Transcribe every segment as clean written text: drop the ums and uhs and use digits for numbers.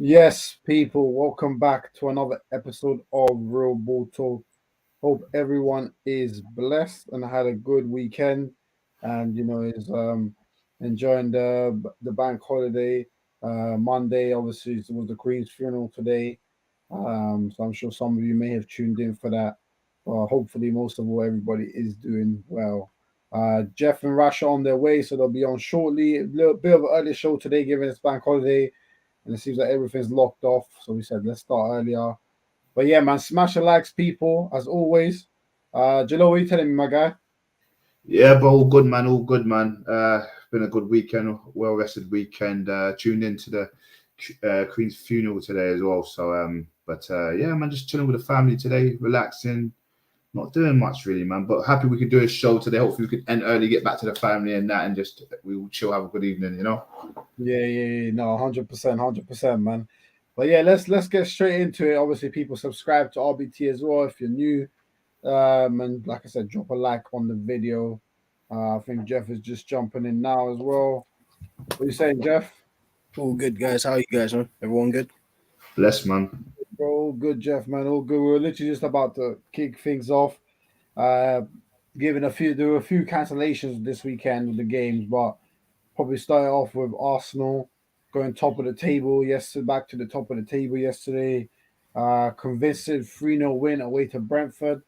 Yes, people, welcome back to another episode of Real Ball Talk. Hope everyone is blessed and had a good weekend, and is enjoying the bank holiday. Monday, obviously, it was the Queen's funeral today, so I'm sure some of you may have tuned in for that. But hopefully, most of all, everybody is doing well. Jeff and Rash are on their way, so they'll be on shortly. A little bit of an early show today, given it's bank holiday and it seems like everything's locked off. So we said let's start earlier. But yeah, man, smash the likes, people, as always. Jalo, what are you telling me, my guy? Yeah, but all good, man. All good, man. Been a good weekend, well rested weekend. Tuned into the Queen's funeral today as well. So, yeah, man, just chilling with the family today, relaxing, not doing much really, man. But happy we could do a show today. Hopefully, we could end early, get back to the family and that, and just we will chill, have a good evening. Yeah. No, 100%, man. But yeah, let's get straight into it. Obviously, people subscribe to RBT as well if you're new. And like I said, drop a like on the video. I think Jeff is just jumping in now as well. What are you saying, Jeff? All good, guys. How are you guys, man? Everyone good? Bless, man. Bro, all good, Jeff, man. All good. We're literally just about to kick things off. Uh, there were a few cancellations this weekend with the games, but probably started off with Arsenal going top of the table yesterday, back to the top of the table yesterday. Convincing 3-0 win away to Brentford.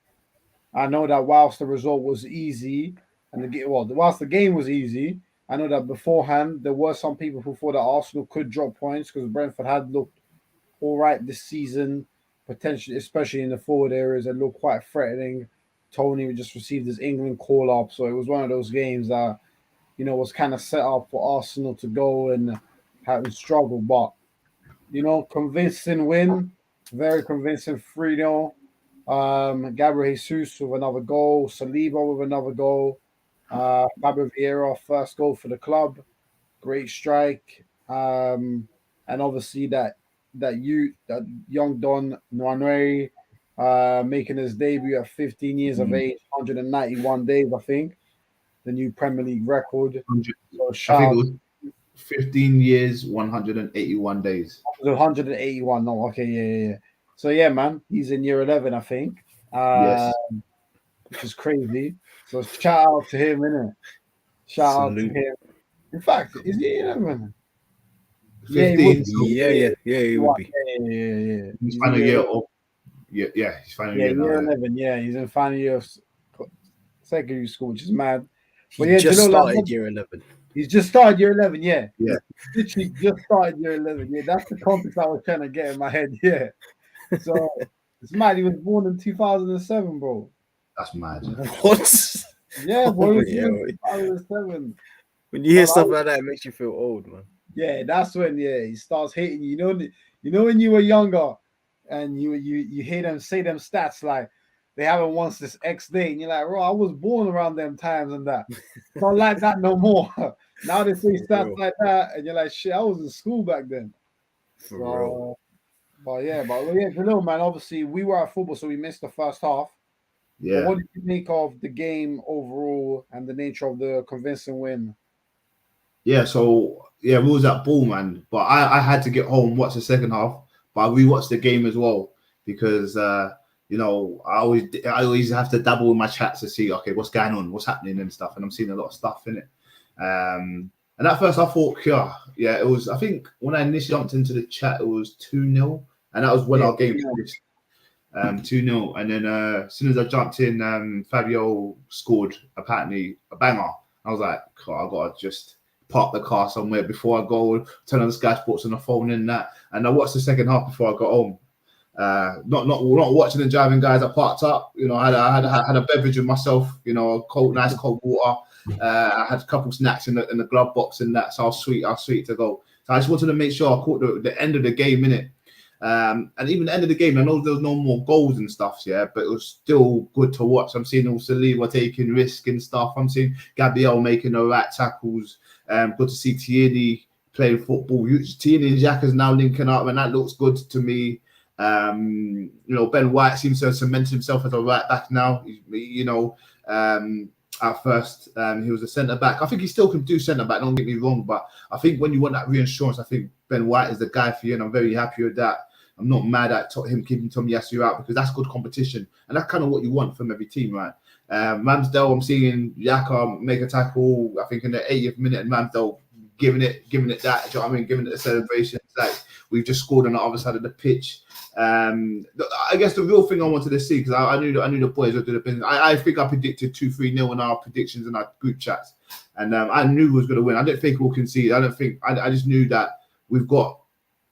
I know that whilst the result was easy, whilst the game was easy, I know that beforehand there were some people who thought that Arsenal could drop points because Brentford had looked all right this season, potentially, especially in the forward areas, that looked quite threatening. Tony just received his England call up, so it was one of those games that was kind of set up for Arsenal to go and have and struggle. But convincing win, very convincing 3-0. Gabriel Jesus with another goal, Saliba with another goal. Fabio Vieira, first goal for the club, great strike. And obviously that young Don nwaneri making his debut at 15 years of age, 191 days, I think, the new Premier League record. So I think it was 15 years, 181 days. 181. No, okay, yeah. So yeah, man, he's in year 11, I think. Yes. Which is crazy. So shout out to him, innit? Shout out to him. In fact, is he 11? 15. Yeah, he would be. Yeah. He's final year of. Yeah, he's final year now. Year 11. Yeah, he's in final year of secondary school, which is mad. But yeah, just started year 11. He's just started year 11, yeah. Yeah. Literally just started year 11. Yeah, that's the context I was trying to get in my head. Yeah. So it's mad. He was born in 2007, bro. That's mad. What? Yeah, bro. 2007. When you hear stuff like that, it makes you feel old, man. Yeah, that's when he starts hating you. You know when you were younger and you hear them say them stats like they haven't won this X day, and you're like, bro, I was born around them times and that. Not like that no more. Now they say stats like that, and you're like, shit, I was in school back then. For real. But Jalil, man, obviously we were at football, so we missed the first half. Yeah. But what did you make of the game overall and the nature of the convincing win? Yeah, so we was at ball, man. But I had to get home, watch the second half, but I rewatched the game as well because I always have to dabble in my chats to see what's going on, what's happening and stuff, and I'm seeing a lot of stuff in it. And at first I thought, it was. I think when I initially jumped into the chat, it was 2-0, and that was when our game finished. 2-0, and then as soon as I jumped in, Fabio scored apparently a banger. I was like, I gotta just park the car somewhere before I go, turn on the Sky Sports on the phone and that. And I watched the second half before I got home. Not watching and driving, guys. I parked up. I had a beverage with myself. Nice cold water. I had a couple snacks in the glove box and that. So I was sweet to go. So I just wanted to make sure I caught the end of the game in it. And even the end of the game, I know there was no more goals and stuff, but it was still good to watch. I'm seeing also Saliba taking risk and stuff. I'm seeing Gabriel making the right tackles. Good to see Tierney playing football. Tierney and Jack is now linking up, and that looks good to me. Ben White seems to have cemented himself as a right back now. at first. He was a centre back. I think he still can do centre back. Don't get me wrong, but I think when you want that reassurance, I think Ben White is the guy for you, and I'm very happy with that. I'm not mad at him keeping Tomiyasu out because that's good competition, and that's kind of what you want from every team, right? Ramsdale, I'm seeing Yaka make a tackle. I think in the 80th minute, and Ramsdale giving it that. Do you know what I mean? Giving it a celebration. It's like we've just scored on the other side of the pitch. I guess the real thing I wanted to see, because I knew the boys would do the business. I think I predicted 2-3-0 in our predictions in our group chats, and I knew we was going to win. I didn't think we'll concede. I just knew that we've got,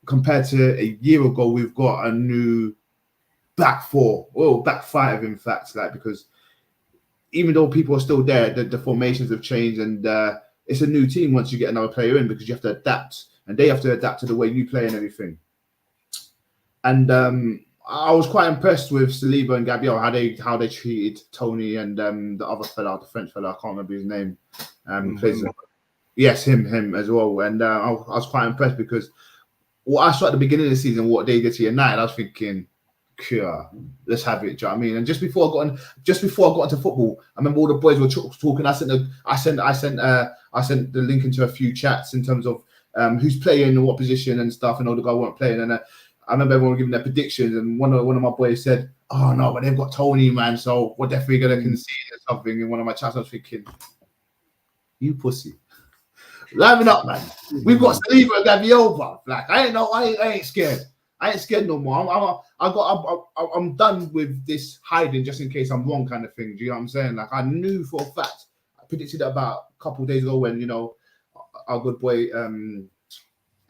compared to a year ago, we've got a new back five, in fact, because even though people are still there, the formations have changed, and it's a new team once you get another player in, because you have to adapt, and they have to adapt to the way you play and everything. And I was quite impressed with Saliba and Gabriel, how they treated Tony and the other fella, the French fella, I can't remember his name. Yes, him as well. And I was quite impressed because what I saw at the beginning of the season, what they did to United, I was thinking, let's have it. Do you know what I mean? And just before I got into football, I remember all the boys were talking. I sent the link into a few chats in terms of who's playing in what position and stuff, and all the guys weren't playing. And I remember everyone giving their predictions, and one of my boys said, "Oh no, but they've got Tony, man, so we're definitely gonna concede or something." In one of my chats, I was thinking, "You pussy, liven up, man. We've got Saliba and Gabriel, bro. Like I ain't scared. I ain't scared no more. I'm done with this hiding just in case I'm wrong kind of thing. Do you know what I'm saying? Like I knew for a fact. I predicted it about a couple of days ago when our good boy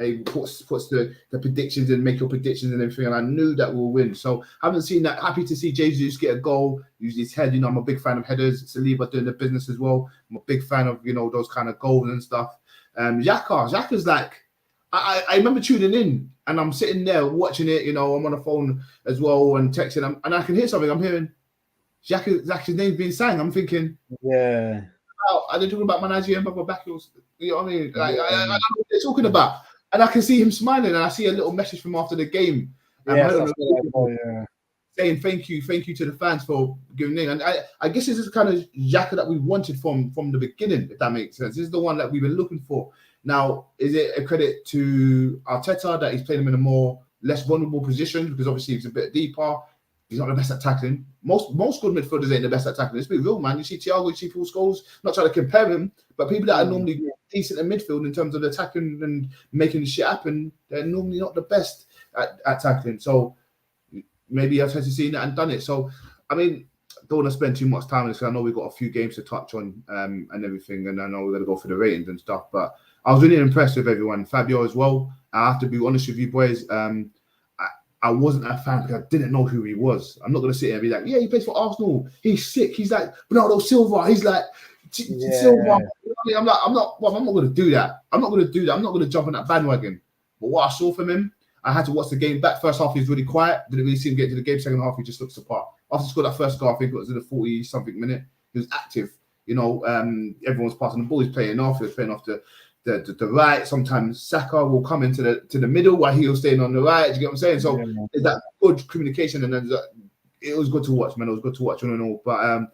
he puts the predictions and make your predictions and everything, and I knew that we'll win. So I haven't seen that. Happy to see Jesus get a goal, use his head. I'm a big fan of headers. Saliba doing the business as well. I'm a big fan of those kind of goals and stuff. Xhaka's like, I remember tuning in and I'm sitting there watching it. I'm on the phone as well and texting, and I can hear something. I'm hearing Xhaka's name being sang. I'm thinking, yeah. Are they talking about my Nigerian brother back? You know what I mean? I don't know what they're talking about. And I can see him smiling, and I see a little message from after the game. Saying thank you to the fans for giving in. And I guess this is the kind of Xhaka that we wanted from the beginning, if that makes sense. This is the one that we've been looking for. Now, is it a credit to Arteta that he's playing him in a less vulnerable position? Because obviously he's a bit deeper. He's not the best at tackling. Most good midfielders ain't the best at tackling. Let's be real, man. You see Thiago, you see Paul Scholes. Not trying to compare him, but people that are normally decent in midfield in terms of attacking and making shit happen, they're normally not the best at tackling. So maybe I've seen that and done it. So, I mean, don't want to spend too much time on this because I know we've got a few games to touch on and everything, and I know we're going to go for the ratings and stuff, but I was really impressed with everyone. Fabio as well. I have to be honest with you boys. I wasn't a fan because I didn't know who he was. I'm not going to sit here and be like, yeah, he plays for Arsenal. He's sick. He's like Bernardo Silva. He's like Silva. I'm not going to do that. I'm not going to jump on that bandwagon. But what I saw from him, I had to watch the game back. First half, he was really quiet. Didn't really see him get to the game. Second half, he just looks apart. After he scored that first goal, I think it was in the 40-something minute. He was active. Everyone was passing the ball. He's playing off. He was playing off the right. Sometimes Saka will come into the middle while he was staying on the right. Do you get what I'm saying? So there's that good communication, and then it was good to watch, man. It was good to watch and all. But I'm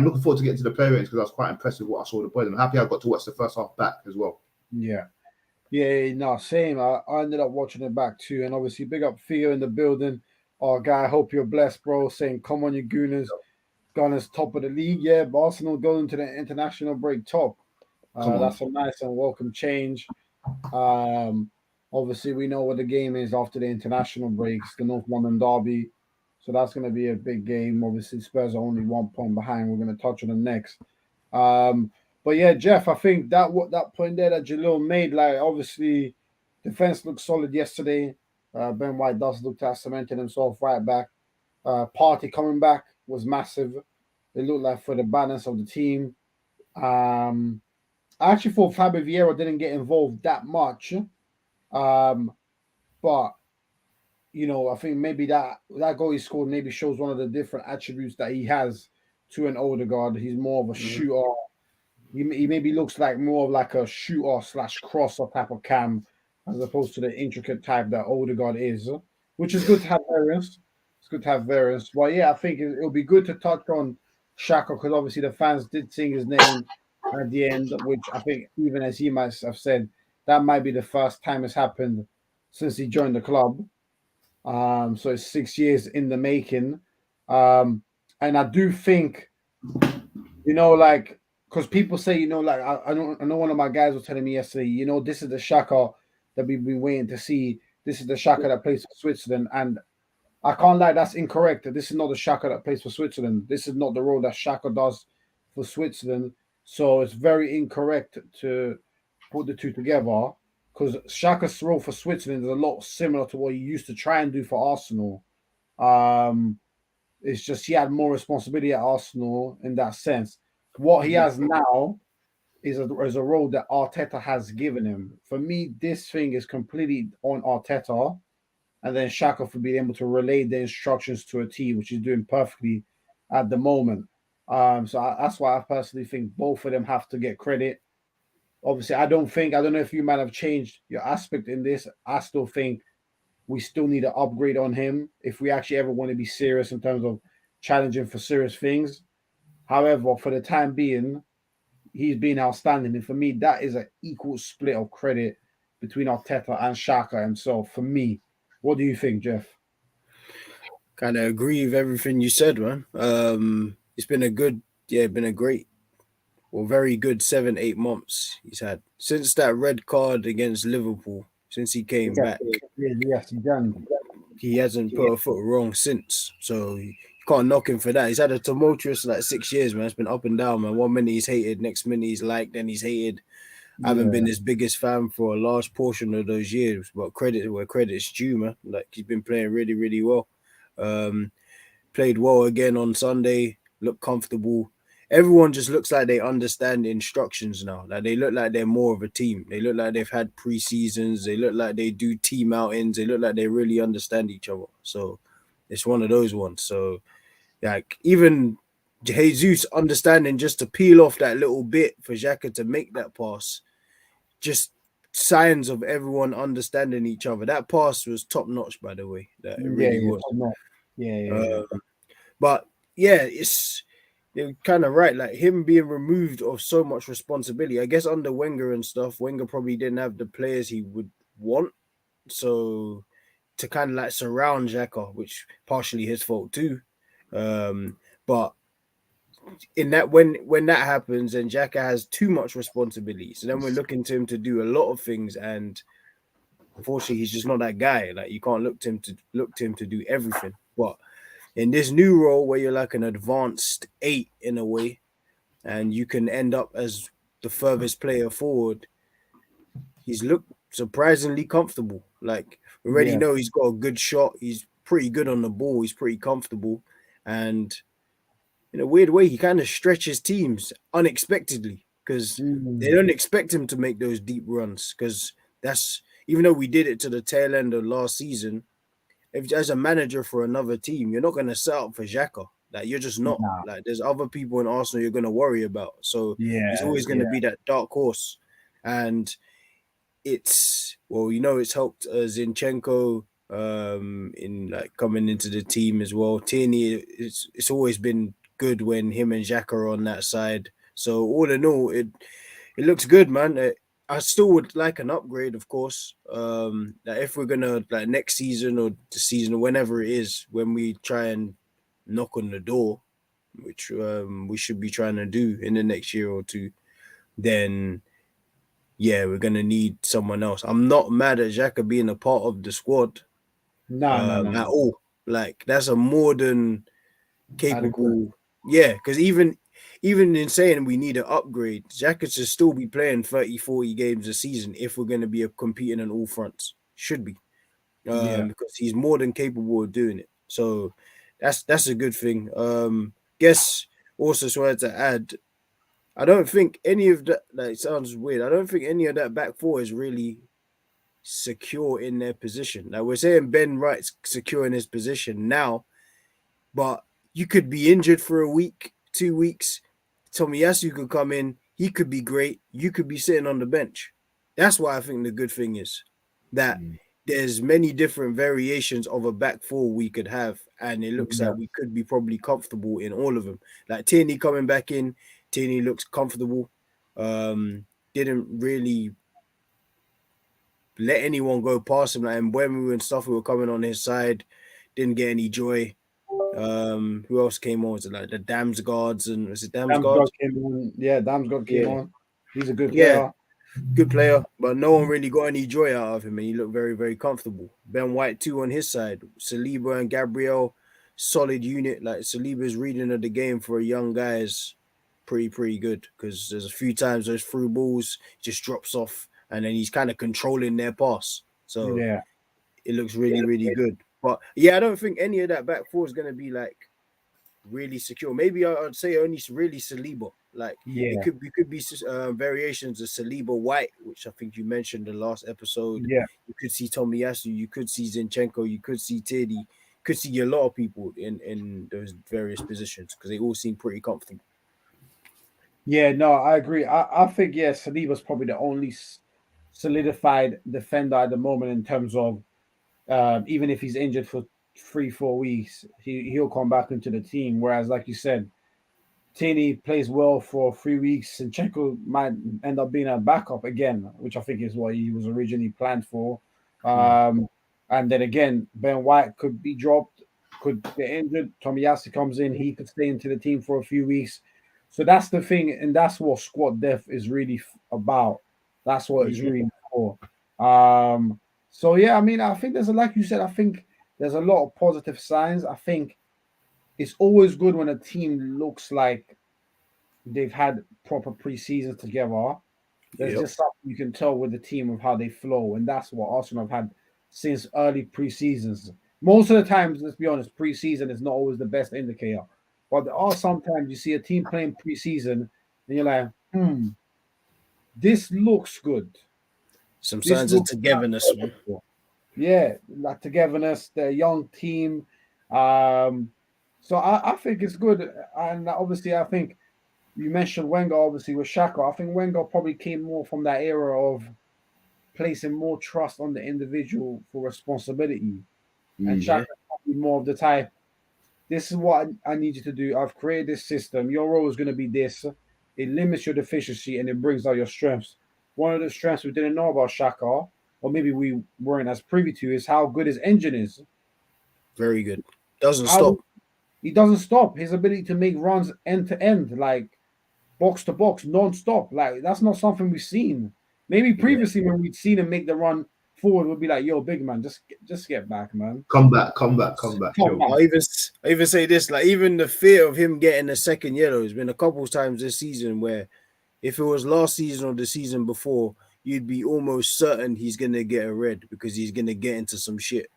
looking forward to getting to the player ratings because I was quite impressed with what I saw the boys. I'm happy I got to watch the first half back as well. Same. I ended up watching it back too, and obviously big up Theo in the building. Our guy, hope you're blessed, bro. Saying, come on, you Gunners, top of the league. Yeah, but Arsenal going to the international break top. That's a nice and welcome change. Obviously, we know what the game is after the international breaks, the North London derby. So that's going to be a big game. Obviously, Spurs are only 1 point behind. We're going to touch on them next. But yeah, Jeff, I think that point there that Jalil made, like obviously, defense looked solid yesterday. Ben White does look to have cemented himself right back. Partey coming back was massive. It looked like for the balance of the team. I actually thought Fabio Vieira didn't get involved that much. But I think maybe that goal he scored maybe shows one of the different attributes that he has to an Odegaard. He's more of a shooter. He maybe looks like more of like a shooter/crosser type of cam as opposed to the intricate type that Odegaard is, which is good to have variance. It's good to have variance. But yeah, I think it'll be good to touch on Shaka, because obviously the fans did sing his name at the end, which I think even as he might have said, that might be the first time it's happened since he joined the club. So it's 6 years in the making. And I do think, like, because people say, like, I know one of my guys was telling me yesterday, this is the Shaka that we've been waiting to see. This is the Shaka that plays for Switzerland. And I can't lie, that's incorrect. This is not the Shaka that plays for Switzerland. This is not the role that Shaka does for Switzerland. So it's very incorrect to put the two together because Shaka's role for Switzerland is a lot similar to what he used to try and do for Arsenal. It's just he had more responsibility at Arsenal in that sense. What he has now is a role that Arteta has given him. For me, this thing is completely on Arteta, and then Xhaka for being able to relay the instructions to a T, which he's doing perfectly at the moment. That's why I personally think both of them have to get credit. Obviously, I don't know if you might have changed your aspect in this. I still think we still need to upgrade on him if we actually ever want to be serious in terms of challenging for serious things. However, for the time being, he's been outstanding. And for me, that is an equal split of credit between Arteta and Xhaka himself. For me, what do you think, Jeff? Kind of agree with everything you said, man. It's been a great, very good 7-8 months he's had since that red card against Liverpool. Since he came back, yes, he done. He hasn't put a foot wrong since. So you can't knock him for that. He's had a tumultuous 6 years, man. It's been up and down, man. 1 minute he's hated, next minute he's liked, then he's hated. I haven't been his biggest fan for a large portion of those years, but credit where credit's due, man. He's been playing really, really well. Played well again on Sunday, looked comfortable. Everyone just looks like they understand the instructions now. They look like they're more of a team. They look like they've had pre-seasons. They look like they do team outings. They look like they really understand each other. So it's one of those ones. So even Jesus understanding just to peel off that little bit for Xhaka to make that pass, just signs of everyone understanding each other. That pass was top notch, by the way. That it really was. But you're kind of right. Him being removed of so much responsibility. I guess under Wenger and stuff, Wenger probably didn't have the players he would want. So to kind of surround Xhaka, which partially his fault too. But in that when that happens and Xhaka has too much responsibility, so then we're looking to him to do a lot of things, and unfortunately he's just not that guy. You can't look to him to do everything. But in this new role where you're like an advanced 8 in a way, and you can end up as the furthest player forward, he's looked surprisingly comfortable. We already know he's got a good shot. He's pretty good on the ball. He's pretty comfortable. And in a weird way, he kind of stretches teams unexpectedly because they don't expect him to make those deep runs. Because even though we did it to the tail end of last season, if as a manager for another team, you're not going to set up for Xhaka. You're just not. There's other people in Arsenal you're going to worry about. So he's always going to be that dark horse. And it's helped Zinchenko in coming into the team as well. Tierney, it's always been good when him and Xhaka are on that side. So all in all, it looks good, man. I still would like an upgrade, of course. If we're gonna next season or the season or whenever it is, when we try and knock on the door, which we should be trying to do in the next year or two, then we're gonna need someone else. I'm not mad at Xhaka being a part of the squad, no, at all. That's a more than capable. Because even in saying we need an upgrade, Xhaka should still be playing 30, 40 games a season if we're going to be competing on all fronts. Should be. Because he's more than capable of doing it. So that's a good thing. Guess also wanted to add, I don't think any of that, it sounds weird, I don't think any of that back four is really secure in their position. We're saying Ben Wright's secure in his position now, but you could be injured for a week, 2 weeks. Tomiyasu could come in. He could be great. You could be sitting on the bench. That's why I think the good thing is that there's many different variations of a back four we could have, and it looks Yeah. like we could be probably comfortable in all of them. Like Tierney coming back in, Tierney looks comfortable. Didn't really let anyone go past him. Like Mbeumo and stuff who were coming on his side didn't get any joy. Who else came on? Was it like the Damsgaards and was it Damsgaard? Damsgaard came on. Yeah, Damsgaard came Yeah. on. He's a good Yeah, player. good player, but no one really got any joy out of him, and he looked very, very comfortable. Ben White too on his side. Saliba and Gabriel, solid unit. Like Saliba's reading of the game for a young guy is pretty good, because there's a few times those through balls just drops off, and then he's kind of controlling their pass. So Yeah. it looks really good. But yeah, I don't think any of that back four is going to be like really secure. Maybe I'd say only really Saliba. Like Yeah. it could be variations of Saliba White, which I think you mentioned in the last episode. Yeah. You could see Tomiyasu, you could see Zinchenko, you could see Tierney, you could see a lot of people in those various positions because they all seem pretty comfortable. Yeah, no, I agree. I think, yeah, Saliba's probably the only solidified defender at the moment in terms of even if he's injured for 3-4 weeks, he'll come back into the team. Whereas, like you said, Tierney plays well for 3 weeks, and Chenko might end up being a backup again, which I think is what he was originally planned for. And then again, Ben White could be dropped, could get injured. Tomiyasu comes in, he could stay into the team for a few weeks. So that's the thing, and that's what squad depth is really about. That's what it's really for. So yeah, I mean, I think like you said, I think there's a lot of positive signs. I think it's always good when a team looks like they've had proper preseasons together. There's just something you can tell with the team of how they flow, and that's what Arsenal have had since early preseasons. Most of the times, let's be honest, preseason is not always the best indicator, but there are sometimes you see a team playing preseason, and you're like, this looks good. Some signs of togetherness, man. Yeah, like togetherness, they're a young team. So I think it's good. And obviously, I think you mentioned Wenger, obviously, with Xhaka. I think Wenger probably came more from that era of placing more trust on the individual for responsibility. And Xhaka probably more of the type, this is what I need you to do. I've created this system. Your role is going to be this. It limits your deficiency and it brings out your strengths. One of the strengths we didn't know about Xhaka, or maybe we weren't as privy to, is how good his engine is. Very good. Doesn't stop. He doesn't stop. His ability to make runs end to end, like box to box, non-stop. Like that's not something we've seen. Maybe previously when we'd seen him make the run forward, we'd be like, "Yo, big man, just get back, man. Come back. I even say this, like even the fear of him getting a second yellow has been a couple of times this season where if it was last season or the season before, you'd be almost certain he's gonna get a red because he's gonna get into some shit.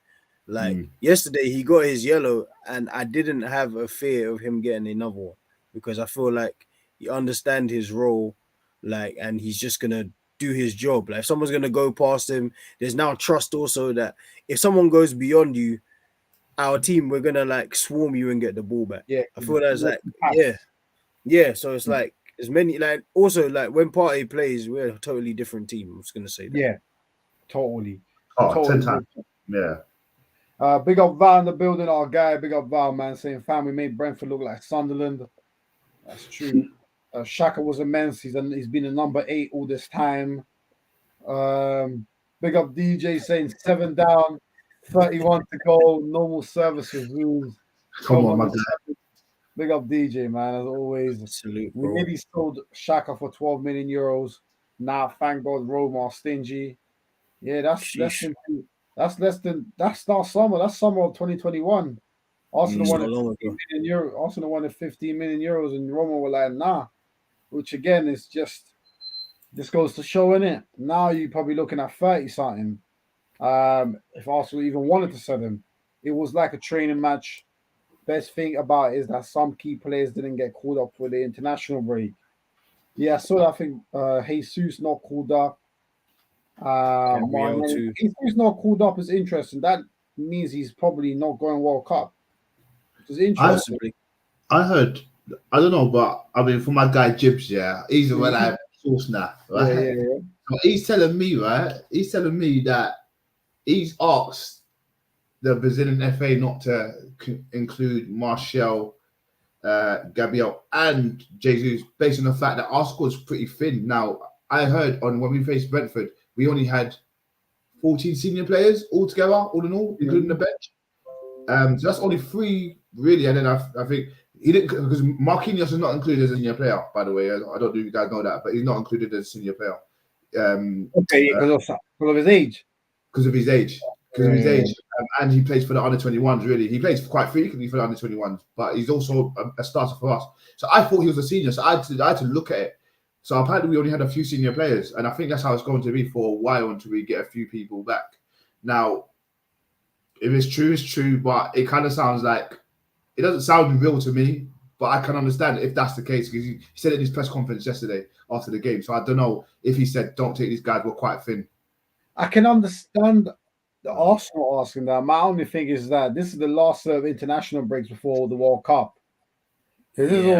Like yesterday, he got his yellow, and I didn't have a fear of him getting another one because I feel like he understands his role, like, and he's just gonna do his job. Like, if someone's gonna go past him, there's now trust also that if someone goes beyond you, our team, we're gonna like swarm you and get the ball back. Yeah, I feel that's like yeah. So it's like as many like also like when Partey plays, we're a totally different team. I'm just gonna say that. Yeah, totally. Oh, totally. 10 times. Yeah. Big up Val in the building, our guy. Big up Val, man, saying fam, we made Brentford look like Sunderland. That's true. Xhaka was immense. He's been a number 8 all this time. Big up DJ saying 7 down, 31 to go. Normal service resumes. Come on, my guy. Big up DJ, man, as always. Salute, we bro. maybe sold Xhaka for 12 million euros. Now, thank God, Roma are stingy. Yeah, that's less than that's not summer. That's summer of 2021. Arsenal wanted 15 million euros. Arsenal wanted 15 million euros, and Roma were like, nah. Which again is just this goes to show, innit? Now you're probably looking at 30 something. If Arsenal even wanted to sell him, it was like a training match. Best thing about it is that some key players didn't get called up for the international break. Yeah, so I think Jesus not called up. Jesus not called up is interesting. That means he's probably not going World Cup, which is interesting. I heard, I don't know, but I mean, for my guy Jibs, yeah, he's the one I source now, right? Yeah. So he's telling me, right? He's telling me that he's asked the Brazilian FA not to include Martial, Gabriel, and Jesus based on the fact that our squad's pretty thin. Now, I heard when we faced Brentford, we only had 14 senior players altogether, all in all, including the bench. So that's only 3 really, and then I think he didn't, because Marquinhos is not included as a senior player, by the way. I don't know if you guys know that, but he's not included as a senior player. Okay, because of his age. Because of his age. And he plays for the under-21s, really. He plays quite frequently for the under-21s, but he's also a starter for us. So I thought he was a senior, so I had to look at it. So apparently we only had a few senior players, and I think that's how it's going to be for a while until we get a few people back. Now, if it's true, but it kind of sounds like, it doesn't sound real to me, but I can understand if that's the case, because he said it in his press conference yesterday after the game. So I don't know if he said, don't take these guys, we're quite thin. I can understand the Arsenal asking that. My only thing is that this is the last international breaks before the World Cup. These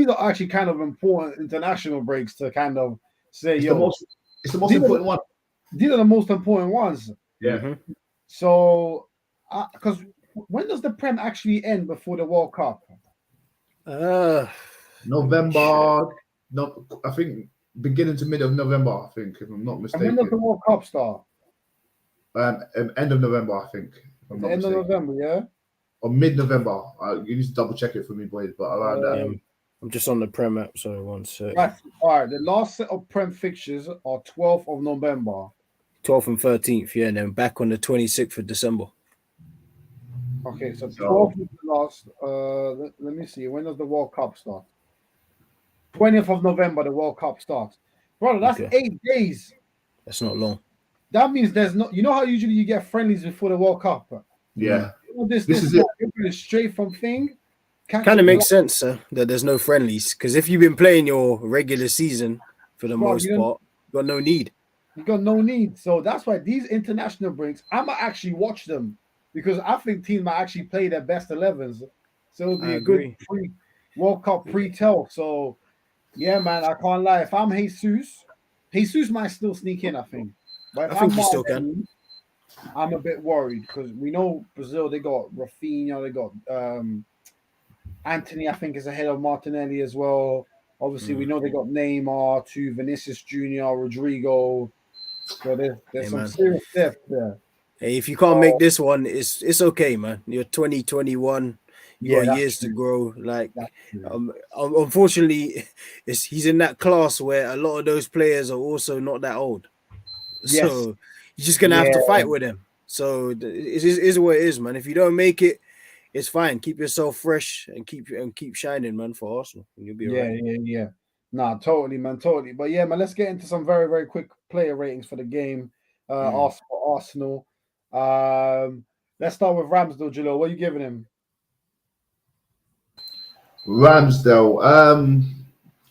are actually kind of important international breaks to kind of say, it's the most important one. These are the most important ones. Yeah. Mm-hmm. So, because when does the Prem actually end before the World Cup? November. No, I think beginning to mid of November. I think, if I'm not mistaken. And when does the World Cup start? End of November, I think. End of November, yeah. Or mid-November. You need to double check it for me, boys. But around that. I'm just on the Prem app, so 1 sec. Right. All right. The last set of Prem fixtures are 12th of November. 12th and 13th, yeah, and then back on the 26th of December. Okay, so 12th is the last. Let me see. When does the World Cup start? 20th of November, the World Cup starts. Brother, that's 8 days. That's not long. That means there's no. You know how usually you get friendlies before the World Cup? Yeah. This is it. Straight from thing. Kind of makes sense, sir, that there's no friendlies. Because if you've been playing your regular season for the most part, you got no need. You got no need. So that's why these international breaks, I'm going to actually watch them because I think teams might actually play their best 11s. So it'll be a good World Cup pre-tell. So, yeah, man, I can't lie. If I'm Jesus might still sneak in, I think. But I think he still can. I'm a bit worried because we know Brazil, they got Rafinha, they got Anthony, I think, is ahead of Martinelli as well. Obviously, we know they got Neymar, to Vinicius Jr., Rodrigo. So there's some serious depth there. Hey, if you can't make this one, it's okay, man. You're 2021. You got years to grow. Like, unfortunately, he's in that class where a lot of those players are also not that old. Yes. So you're just gonna have to fight with them. So it is what it is, man. If you don't make it, it's fine. Keep yourself fresh and keep shining, man, for Arsenal. And you'll be right. Yeah. Nah, totally, man, totally. But yeah, man, let's get into some very, very quick player ratings for the game. Arsenal. Let's start with Ramsdale, Jalil. What are you giving him? Ramsdale,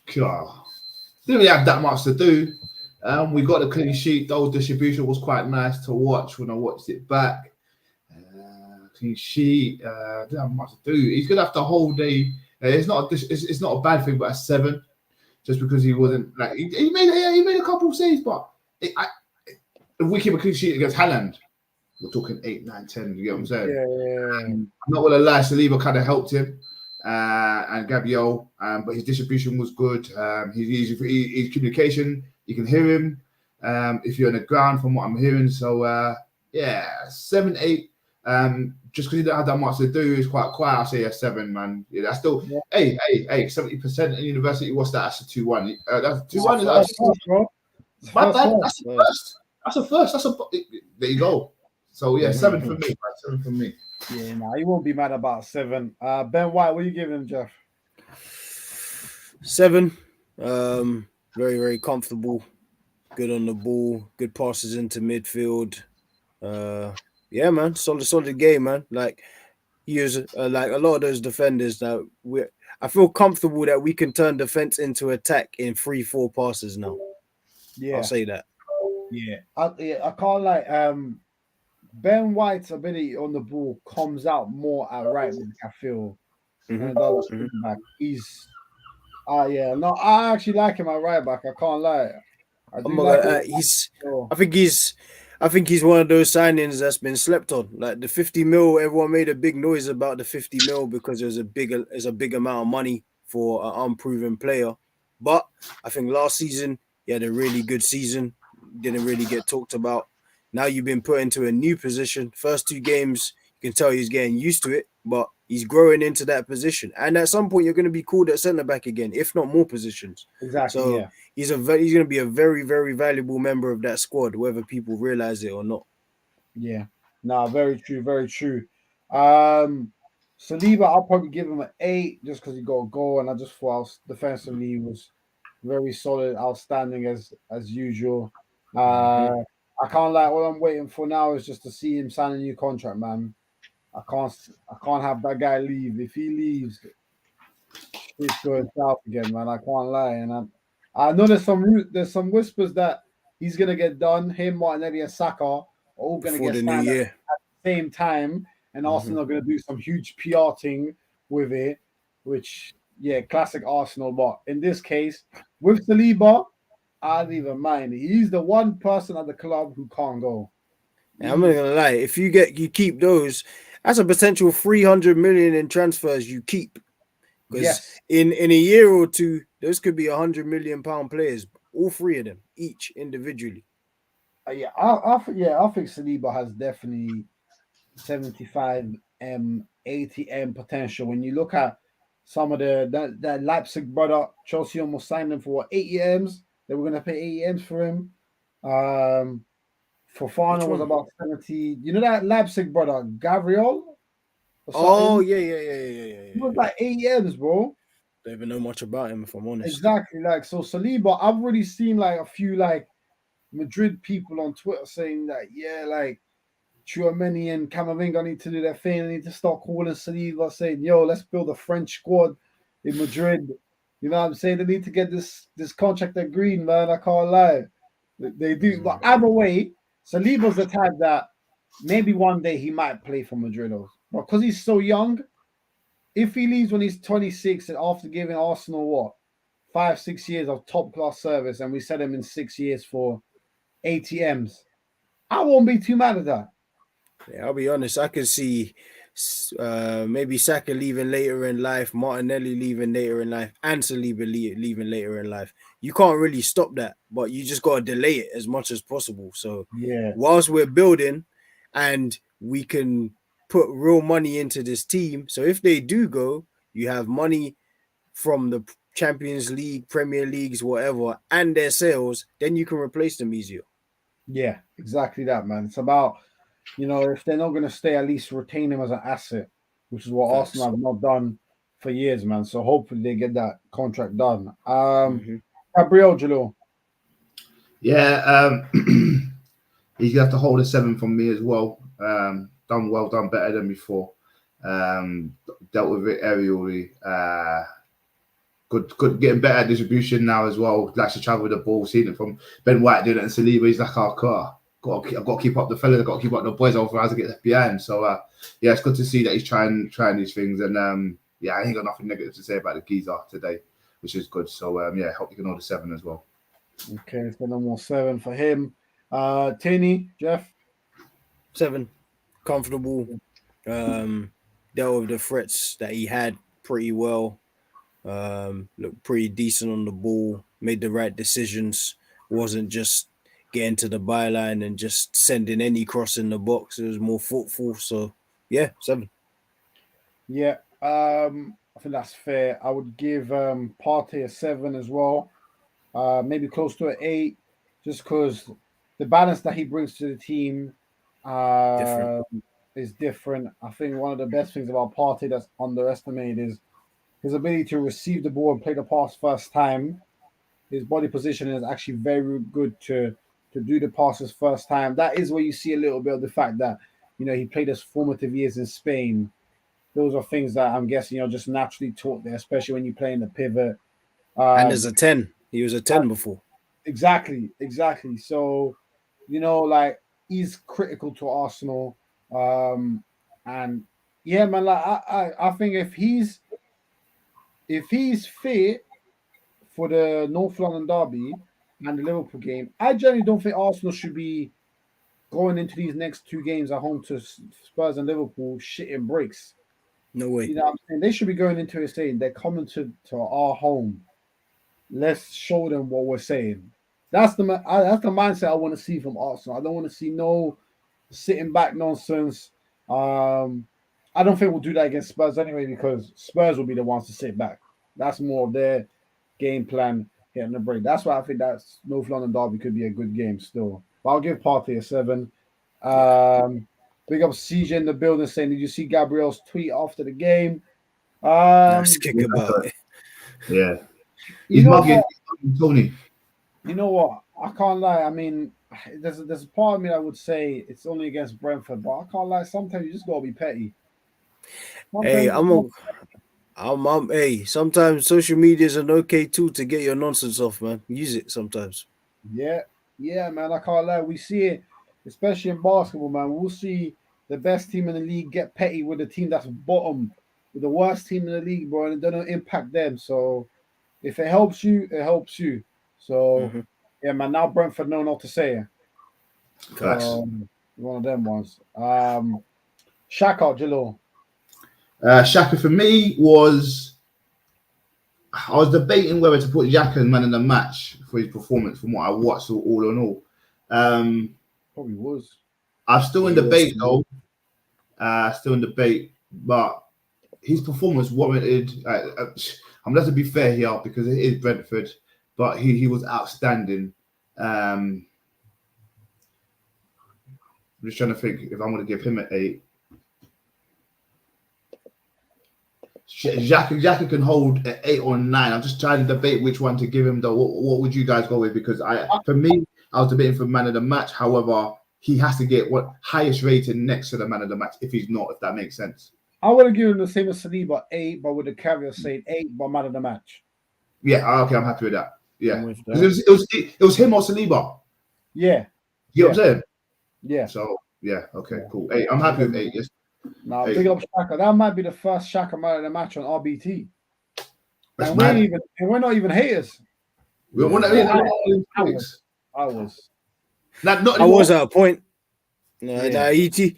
didn't really have that much to do. We got a clean sheet. The distribution was quite nice to watch when I watched it back. Clean sheet, didn't have much to do. He's gonna have the whole day. It's not a bad thing, but a 7, just because he wasn't like he made a couple of saves, but if we keep a clean sheet against Haaland, we're talking 8, 9, 10. You get what I'm saying? Yeah. I'm not gonna lie, Saliba kind of helped him. And Gabriel, but his distribution was good. His communication, you can hear him if you're on the ground, from what I'm hearing. So 7, 8. Just because he don't have that much to do, is quite quiet. I'll say a 7, man. Yeah, that's still 70% in university. What's that? That's a 2-1. That's 2-1. That's a first. There you go. So 7 for me. Man. 7 for me. Yeah, nah, you won't be mad about 7. Ben White, what are you giving him, Jeff? 7. Very, very comfortable. Good on the ball. Good passes into midfield. Yeah, man. Solid game, man. Like, he is like a lot of those defenders that I feel comfortable that we can turn defense into attack in 3-4 passes now. Yeah, I'll say that. Yeah, I can't lie. Ben White's ability on the ball comes out more at right back, I feel. Back. He's I actually like him at right back. I can't lie. I think I think he's one of those signings that's been slept on. Like the 50 mil, everyone made a big noise about the 50 mil because it was a big amount of money for an unproven player. But I think last season he had a really good season. Didn't really get talked about. Now you've been put into a new position. First two games, you can tell he's getting used to it, but he's growing into that position. And at some point, you're going to be called at centre back again, if not more positions. Exactly. So Yeah. he's going to be a very, very valuable member of that squad, whether people realize it or not. Yeah. No, very true. Very true. Saliba, I'll probably give him an 8 just because he got a goal, and I just thought defensively he was very solid, outstanding as usual. Mm-hmm. I can't lie. All I'm waiting for now is just to see him sign a new contract, man. I can't. I can't have that guy leave. If he leaves, it's going south again, man. I can't lie, and I know there's some whispers that he's gonna get done. Him, Martinelli, and Saka are all gonna Before get the new signed at year. the same time, and Mm-hmm. Arsenal are gonna do some huge PR thing with it, which yeah, classic Arsenal. But in this case, with Saliba, I don't even mind. He's the one person at the club who can't go. And I'm not gonna lie, if you keep those, that's a potential 300 million in transfers you keep. Because Yes. in a year or two, those could be £100 million players, all three of them, each individually. I think Saliba has definitely 75 80 potential. When you look at some of that Leipzig brother, Chelsea almost signed him for what, 80 m's. They were going to pay 80 m's for him. Which Fofana was one? about 70. You know that Leipzig brother, Gabriel or Oh something? yeah, yeah, yeah, yeah, yeah, He yeah, was yeah. like 80 m's, bro. Don't even know much about him, if I'm honest. Exactly. Like, so Saliba, I've already seen like a few like Madrid people on Twitter saying that, yeah, like Chouameni and Camavinga need to do their thing. They need to start calling Saliba, saying, "Yo, let's build a French squad in Madrid." You know what I'm saying? They need to get this contract agreed, man. I can't lie. They do. But Mm. either way, Saliba's the type that maybe one day he might play for Madrid, but because he's so young, if he leaves when he's 26 and after giving Arsenal what 5 6 years of top class service, and we set him in 6 years for ATMs, I won't be too mad at that. Yeah, I'll be honest. I could see maybe Saka leaving later in life, Martinelli leaving later in life, and Saliba leaving later in life. You can't really stop that, but you just got to delay it as much as possible. So, Yeah. whilst we're building and we can put real money into this team, so if they do go, you have money from the Champions League, Premier Leagues, whatever, and their sales, then you can replace them easier. Yeah, exactly that, man. It's about, if they're not going to stay, at least retain him as an asset, which is what Arsenal Facts. have not done for years, man. So hopefully they get that contract done. Mm-hmm. Gabriel Jalil. Yeah, he's gonna have to hold a 7 from me as well. Done well, done better than before. Dealt with it aerially. Good getting better distribution now as well. Likes to travel with the ball. Seen it from Ben White doing it and Saliba. He's like, oh, car. I've got to keep up the fellas. I've got to keep up the boys. Otherwise, I get behind. So yeah, it's good to see that he's trying these things. And yeah, I ain't got nothing negative to say about the geezer today, which is good. So yeah, hope you can hold a 7 as well. Okay, so no more 7 for him. Tinny, Jeff. 7, comfortable. Dealt with the threats that he had pretty well. Looked pretty decent on the ball. Made the right decisions. Wasn't just getting to the byline and just sending any cross in the box. It was more thoughtful. So yeah, 7. Yeah, I think that's fair. I would give Partey a 7 as well. Maybe close to an 8, just because the balance that he brings to the team Different. uh, is different. I think one of the best things about Partey that's underestimated is his ability to receive the ball and play the pass first time. His body position is actually very good to do the passes first time. That is where you see a little bit of the fact that he played his formative years in Spain. Those are things that I'm guessing just naturally taught there, especially when you play in the pivot. And as Um, a 10, he was a 10 before. exactly. So, like he's critical to Arsenal. And yeah, man, like I think if he's fit for the North London derby and the Liverpool game, I generally don't think Arsenal should be going into these next 2 games at home to Spurs and Liverpool, shitting bricks. No way. You know what I'm saying? They should be going into it saying they're coming to our home. Let's show them what we're saying. That's the mindset I want to see from Arsenal. I don't want to see no sitting back nonsense. I don't think we'll do that against Spurs anyway because Spurs will be the ones to sit back. That's more of their game plan hitting the break. That's why I think that North London derby could be a good game still. But I'll give Partey a 7. Big up CJ in the building saying, did you see Gabriel's tweet after the game? Nice kick yeah, about it. Yeah. You He's know mugging what? Tony. You know what? I can't lie. I mean, there's a part of me that would say it's only against Brentford, but I can't lie. Sometimes you just gotta be petty. Hey, Sometimes hey, sometimes social media is an okay tool to get your nonsense off, man. Use it sometimes. yeah, man. I can't lie. We see it, especially in basketball, man. We'll see the best team in the league get petty with the team that's bottom, with the worst team in the league, bro, and it doesn't impact them. So if it helps you, it helps you. So yeah, man. Now Brentford know not to say it. Facts. One of them ones. Shaka Jalil. Shaka for me was I was debating whether to put Xhaka as man in the match for his performance from what I watched all in all. Probably was. I'm still in He was debate too. though. Still in debate, but his performance warranted. I'm going to be fair here because it is Brentford, but he was outstanding. I'm just trying to think if I'm going to give him an 8. Xhaka can hold an 8 or 9. I'm just trying to debate which one to give him though. What would you guys go with? Because for me, I was debating for man of the match. However, he has to get what highest rating next to the man of the match if he's not, if that makes sense. I would have given him the same as Saliba, 8, but with the caveat saying 8, but man of the match. Yeah, okay, I'm happy with that. Yeah, I'm with that. 'cause it was him or Saliba. Yeah. You know what I'm saying? Yeah. So yeah, okay, cool. 8. I'm happy with 8. Yes. Now, 8. big up Shaka. That might be the first Shaka man of the match on RBT. That's And mad. we're not even haters. We're one I was. not I was anymore. at a point. No, Yeah. he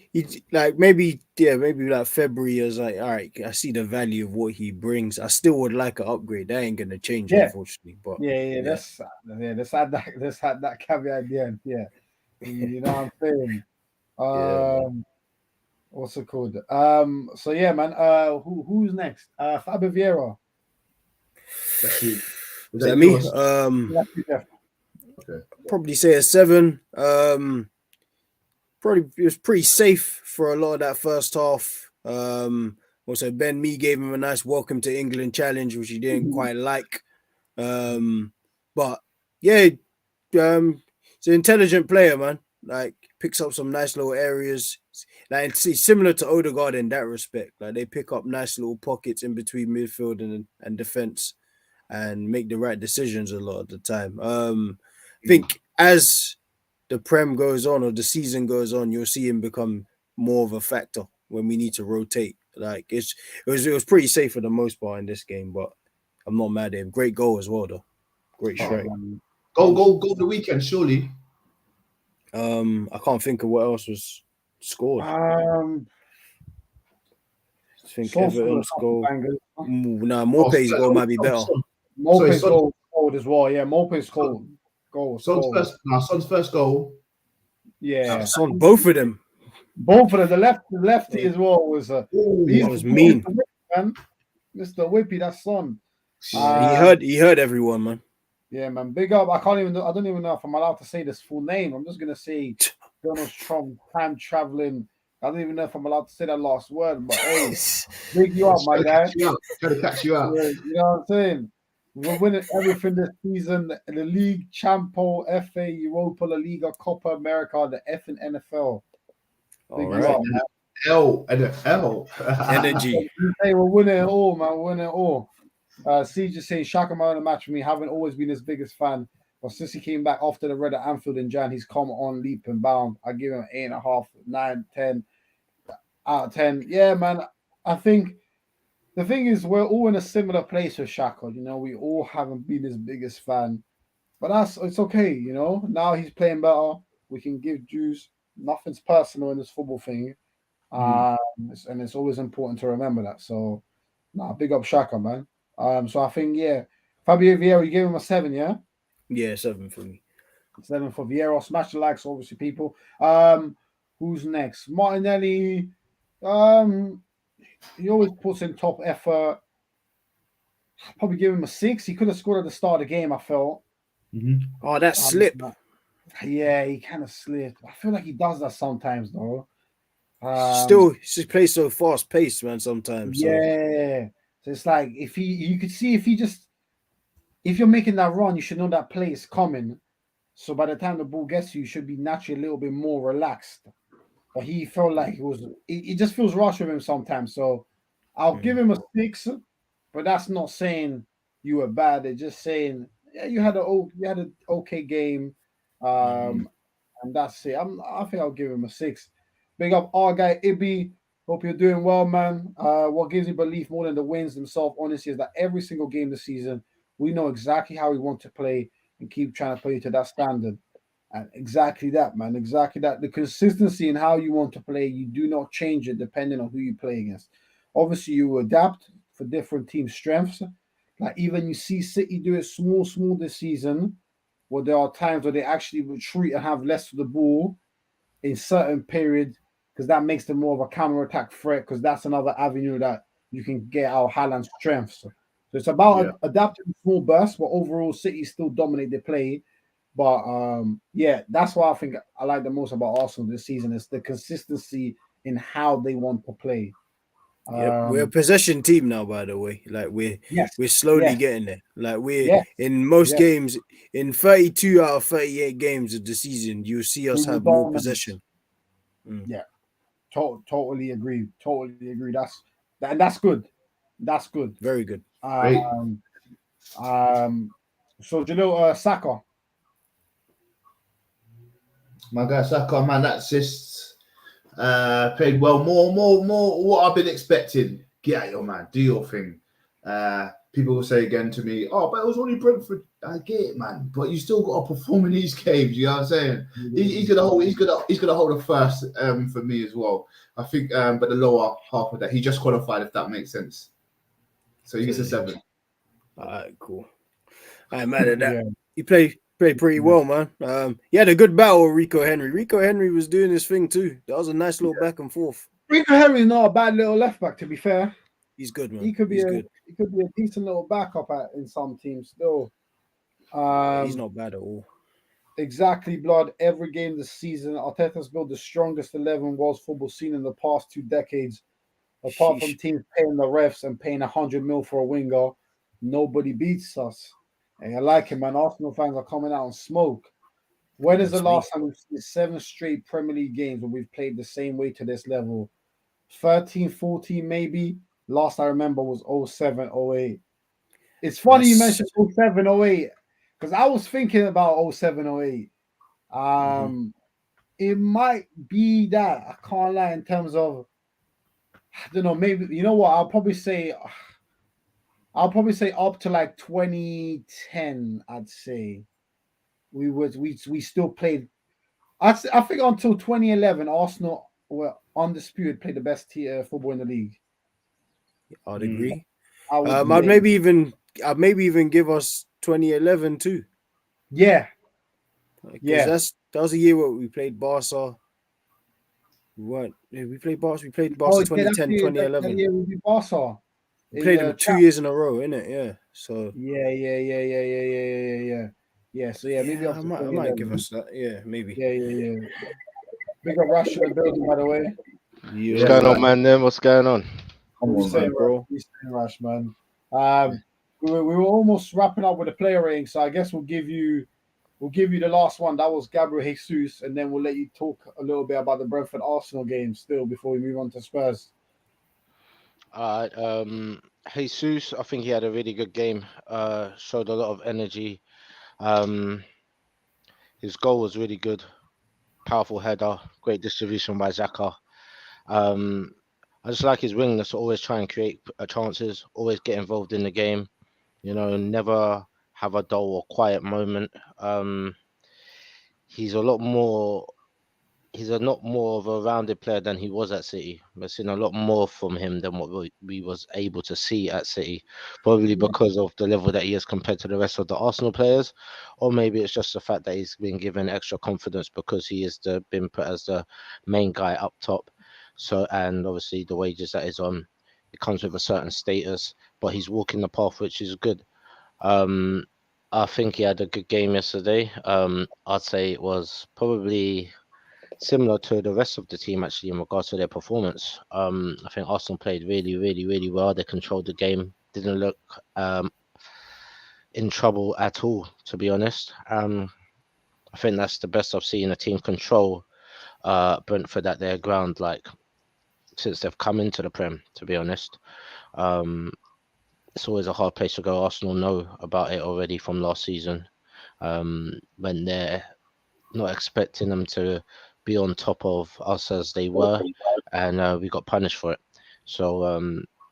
like maybe like February. I was like, all right, I see the value of what he brings. I still would like an upgrade. That ain't gonna change, Yeah. unfortunately. But Yeah. Let's add that caveat at the end. Yeah. You know what I'm saying? man. What's it called? So yeah, man. Who's next? Fabio Vieira. Let's see. Is that me? yours? Yeah. Okay. Probably say a 7. Probably it was pretty safe for a lot of that first half. Also Ben Mee gave him a nice welcome to England challenge, which he didn't quite like. But yeah, he's an intelligent player, man. Like picks up some nice little areas. Like it's similar to Odegaard in that respect. Like they pick up nice little pockets in between midfield and defense, and make the right decisions a lot of the time. I think as the Prem goes on or the season goes on, you'll see him become more of a factor when we need to rotate. Like it was pretty safe for the most part in this game, but I'm not mad at him. Great goal as well, though. Great strike. Go the weekend, surely. I can't think of what else was scored. I think Everton's goal. Nah, Morpé's goal might be better. Morpé's goal scored as well. Yeah, Morpé's goal. Son's first goal. Yeah, Son, both of them. Both of them. The lefty as well was. That was mean, man. Mr. Whippy, that's Son. Yeah, he heard everyone, man. Yeah, man. Big up. I don't even know if I'm allowed to say this full name. I'm just gonna say Donald Trump, time traveling. I don't even know if I'm allowed to say that last word, but hey, big you up, my guy. Trying to catch you out. Yeah, you know what I'm saying? We're winning everything this season: the league, Champo, FA, Europa, La Liga, Copa America, the F and NFL. Big you up, man. NFL. Energy. Hey, we're winning it all, man. We're winning it all. CJ saying Shaka man of the match for me. Haven't always been his biggest fan, but since he came back after the red at Anfield in Jan, he's come on leap and bound. I give him 8.5, 9, 10 out of 10. Yeah, man. I think the thing is we're all in a similar place with Shaka. You know, we all haven't been his biggest fan, but it's okay. You know, now he's playing better. We can give dues. nothing's personal in this football thing. And it's always important to remember that. So, big up Shaka, man. So I think, Fabio Vieira, you gave him a 7, yeah? Yeah, 7 for me. 7 for Vieira. Smash the likes, obviously, people. Who's next? Martinelli. He always puts in top effort. Probably give him a 6. He could have scored at the start of the game, I felt. Oh, that slip. Yeah, he kind of slipped. I feel like he does that sometimes, though. Still, he plays so fast paced, man. Sometimes, yeah. So it's like you could see if you're making that run, you should know that play is coming. So by the time the ball gets you should be naturally a little bit more relaxed. But he felt like it just feels rushed with him sometimes. So I'll give him a 6, but that's not saying you were bad. It's just saying you had an okay game. And that's it. I think I'll give him a 6. Big up our guy Ibby. Hope you're doing well, man. What gives me belief more than the wins themselves, honestly, is that every single game this season, we know exactly how we want to play and keep trying to play to that standard. And exactly that, man. Exactly that. The consistency in how you want to play, you do not change it depending on who you play against. Obviously, you adapt for different team strengths. Like even you see City do it small this season, where there are times where they actually retreat and have less of the ball in certain periods because that makes them more of a counter-attack threat because that's another avenue that you can get out Haaland's strengths. So it's about adapting small bursts, but overall City still dominate the play. But that's what I think I like the most about Arsenal this season is the consistency in how they want to play. We're a possession team now, by the way. Like we're slowly getting there. Like we're in most games, in 32 out of 38 games of the season, you see us have more possession. Yeah, totally agree. Totally agree. That's good. That's good. Very good. So Jalil Saka. My guy Saka, man, that's just played well. More what I've been expecting. Get out your man, do your thing. People will say again to me, "Oh, but it was only Brentford." I get it, man, but you still got to perform in these games. You know what I'm saying? He's gonna hold a first for me as well. I think, but the lower half of that, he just qualified, if that makes sense. So he gets a 7. All right, cool. I'm mad at that. He played pretty well, man. He had a good battle with Rico Henry. Rico Henry was doing his thing too. That was a nice little back and forth. Rico Henry's not a bad little left back, to be fair. He's good, man. He could be good. He could be a decent little backup in some teams still. He's not bad at all. Exactly, blood. Every game this season, Arteta's built the strongest 11 World football seen in the past 2 decades. Apart from teams paying the refs and paying 100 mil for a winger, nobody beats us. And I like it, man. Arsenal fans are coming out and smoke. When is the last time we've seen 7 straight Premier League games where we've played the same way to this level? 13, 14 maybe. Last I remember was 07, 08. It's funny you mentioned 07, 08 because I was thinking about 07, 08. It might be that. I can't lie in terms of, I don't know, maybe, you know what? I'll probably say up to like 2010, I'd say. We still played. I think until 2011, Arsenal were undisputed, played the best football in the league. I'd agree. I'd maybe even give us 2011 too. Yeah. That was a year where we played Barca. We played Barca. We played Barca 2010, 2011. Yeah, we beat Barca. We played them 2 years in a row, innit? Yeah. So yeah. Yeah, so maybe I might give us that. Yeah, maybe. Yeah. Big up Rush in the building, by the way. What's going on, man? What's going on? Come on, bro. Rush, man. We were almost wrapping up with the player rating, so I guess we'll give you the last one. That was Gabriel Jesus, and then we'll let you talk a little bit about the Brentford Arsenal game still before we move on to Spurs. All right. Jesus, I think he had a really good game. Showed a lot of energy. His goal was really good. Powerful header, great distribution by Xhaka. I just like his willingness to always try and create chances, always get involved in the game. You know, never have a dull or quiet moment. He's a lot more he's a lot more of a rounded player than he was at City. We're seeing a lot more from him than what we was able to see at City, probably because of the level that he is compared to the rest of the Arsenal players, or maybe it's just the fact that he's been given extra confidence because he is been put as the main guy up top. So, and obviously the wages that he's on, it comes with a certain status, but he's walking the path, which is good. Um, I think he had a good game yesterday. I'd say it was probably similar to the rest of the team actually in regards to their performance. I think Arsenal played really, really, really well. They controlled the game. Didn't look in trouble at all, to be honest. I think that's the best I've seen a team control Brentford at their ground like since they've come into the Prem. To be honest, it's always a hard place to go. Arsenal know about it already from last season. When they're not expecting them to be on top of us as they were, and we got punished for it. So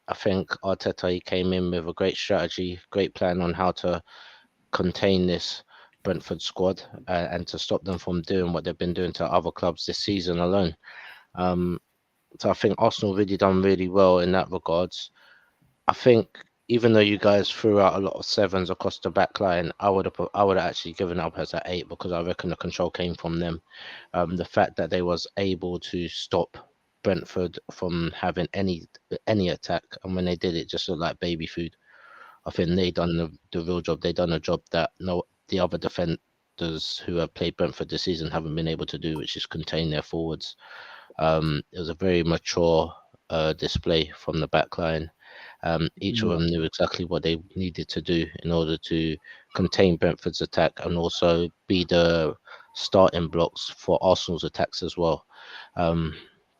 I think Arteta he came in with a great strategy, great plan on how to contain this Brentford squad and to stop them from doing what they've been doing to other clubs this season alone. Um, so I think Arsenal really done really well in that regards. I think even though you guys threw out a lot of sevens across the back line, I would have actually given up as an 8 because I reckon the control came from them. The fact that they was able to stop Brentford from having any attack, and when they did, it just looked like baby food. I think they done the real job. They done a job that no the other defenders who have played Brentford this season haven't been able to do, which is contain their forwards. It was a very mature display from the back line. Each of them knew exactly what they needed to do in order to contain Brentford's attack and also be the starting blocks for Arsenal's attacks as well.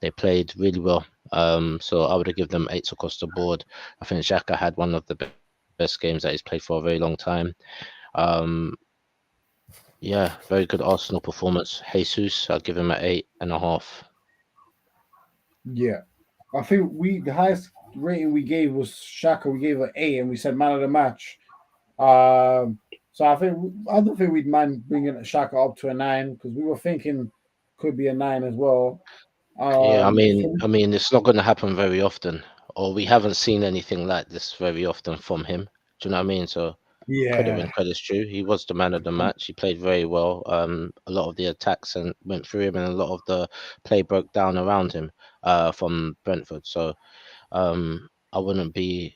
They played really well. So I would have given them 8s across the board. I think Xhaka had one of the best games that he's played for a very long time. Yeah, very good Arsenal performance. Jesus, I'll give him an 8.5. Yeah. I think the highest rating we gave was Shaka. We gave an 8, and we said man of the match. So I don't think we'd mind bringing Shaka up to a 9 because we were thinking could be a 9 as well. Yeah, So, I mean, it's not going to happen very often, or we haven't seen anything like this very often from him. Do you know what I mean? So credit when yeah, credit's due. He was the man of the match. He played very well. A lot of the attacks and went through him, and a lot of the play broke down around him. From Brentford. So I wouldn't be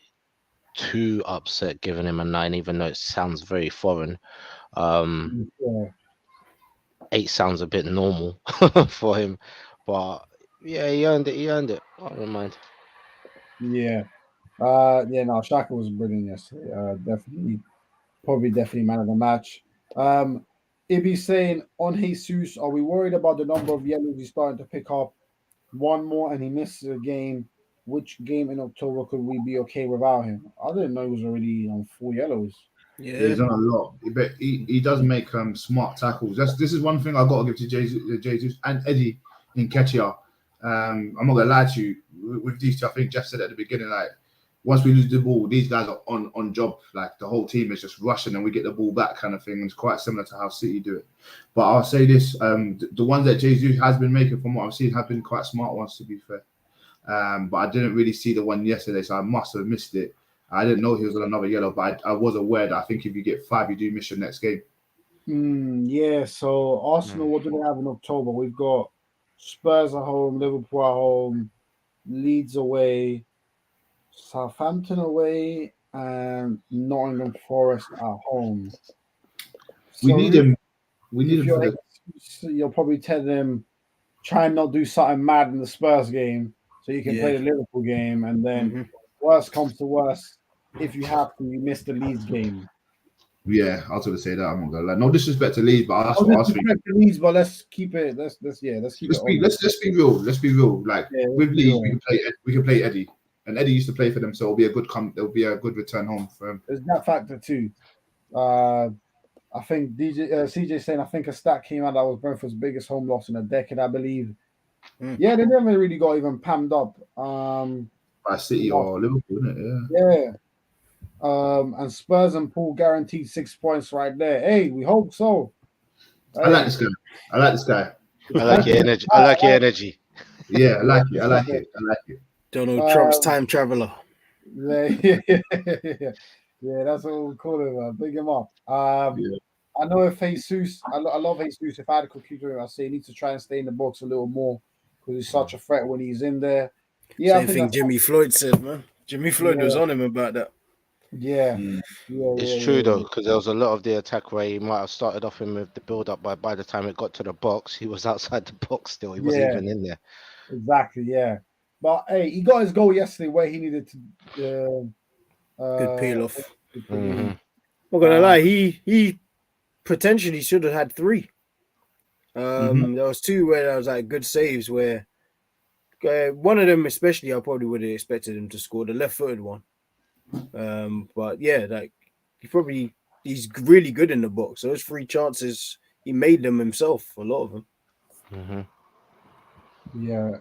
too upset giving him a 9, even though it sounds very foreign. yeah, 8 sounds a bit normal for him, but yeah, he earned it. He earned it. I don't mind. yeah. Yeah, no, Shaka was brilliant yesterday. Definitely man of the match. Ibi saying on Jesus, are we worried about the number of yellows he's starting to pick up? One more and he misses a game. Which game in October could we be okay without him? I didn't know he was already on 4 yellows. Yeah, Yeah. he's done a lot. But he does make smart tackles. This is one thing I got to give to Jesus and Eddie in Ketia. I'm not gonna lie to you. With these two, I think Jeff said at the beginning, like once we lose the ball, these guys are on job. Like the whole team is just rushing and we get the ball back, kind of thing. It's quite similar to how City do it. But I'll say this: the ones that Jesus has been making, from what I've seen, have been quite smart ones. To be fair. But I didn't really see the one yesterday, so I must have missed it. I didn't know he was on another yellow, but I was aware that I think if you get 5, you do miss your next game. Yeah, so Arsenal, what do they have in October? We've got Spurs at home, Liverpool at home, Leeds away, Southampton away, and Nottingham Forest at home. We So need really, him. We need if him for you're the. you'll probably tell them try and not do something mad in the Spurs game so you can play Yeah. the Liverpool game, and then worst comes to worst, if you have to, you miss the Leeds game. Yeah, I was going to say that. I'm not going to lie. No disrespect to Leeds, but that's I'll what I just was thinking. respect the Leeds, but let's keep it. Let's keep it honest. Let's be real. Let's be real. Like Yeah, let's with be Leeds, real. we can play Eddie, and Eddie used to play for them, so it'll be a good return home for him. There's that factor too. I think CJ saying I think a stat came out that was Brentford's biggest home loss in a decade, I believe. Yeah, they never really got even pammed up. By City or Liverpool, isn't it? Yeah. And Spurs and Pool guaranteed 6 points right there. Hey, we hope so. I like Hey, this guy. I like this guy. I like your energy. I like your energy. Yeah, I like it. I like it. I like it. Donald Trump's time traveler. Yeah, that's what we'll call him, man. Big him up. Yeah. I know if Jesus, I love Jesus. If I had a computer, I'd say he needs to try and stay in the box a little more because he's such a threat when he's in there. Yeah, I Same think thing that's Jimmy Floyd said, man. Jimmy Floyd was on him about that. yeah, Mm. It's true though, because there was a lot of the attack where he might have started off him with the build up, but by the time it got to the box, he was outside the box still. He wasn't even in there. Exactly, yeah. But hey, he got his goal yesterday where he needed to. Good peel off. Mhm. Not gonna lie, he potentially should have had 3. There was 2 where there was like good saves where one of them especially I probably would have expected him to score, the left-footed one. But yeah, like he's really good in the box. Those 3 chances he made them himself, a lot of them. Mhm. Yeah.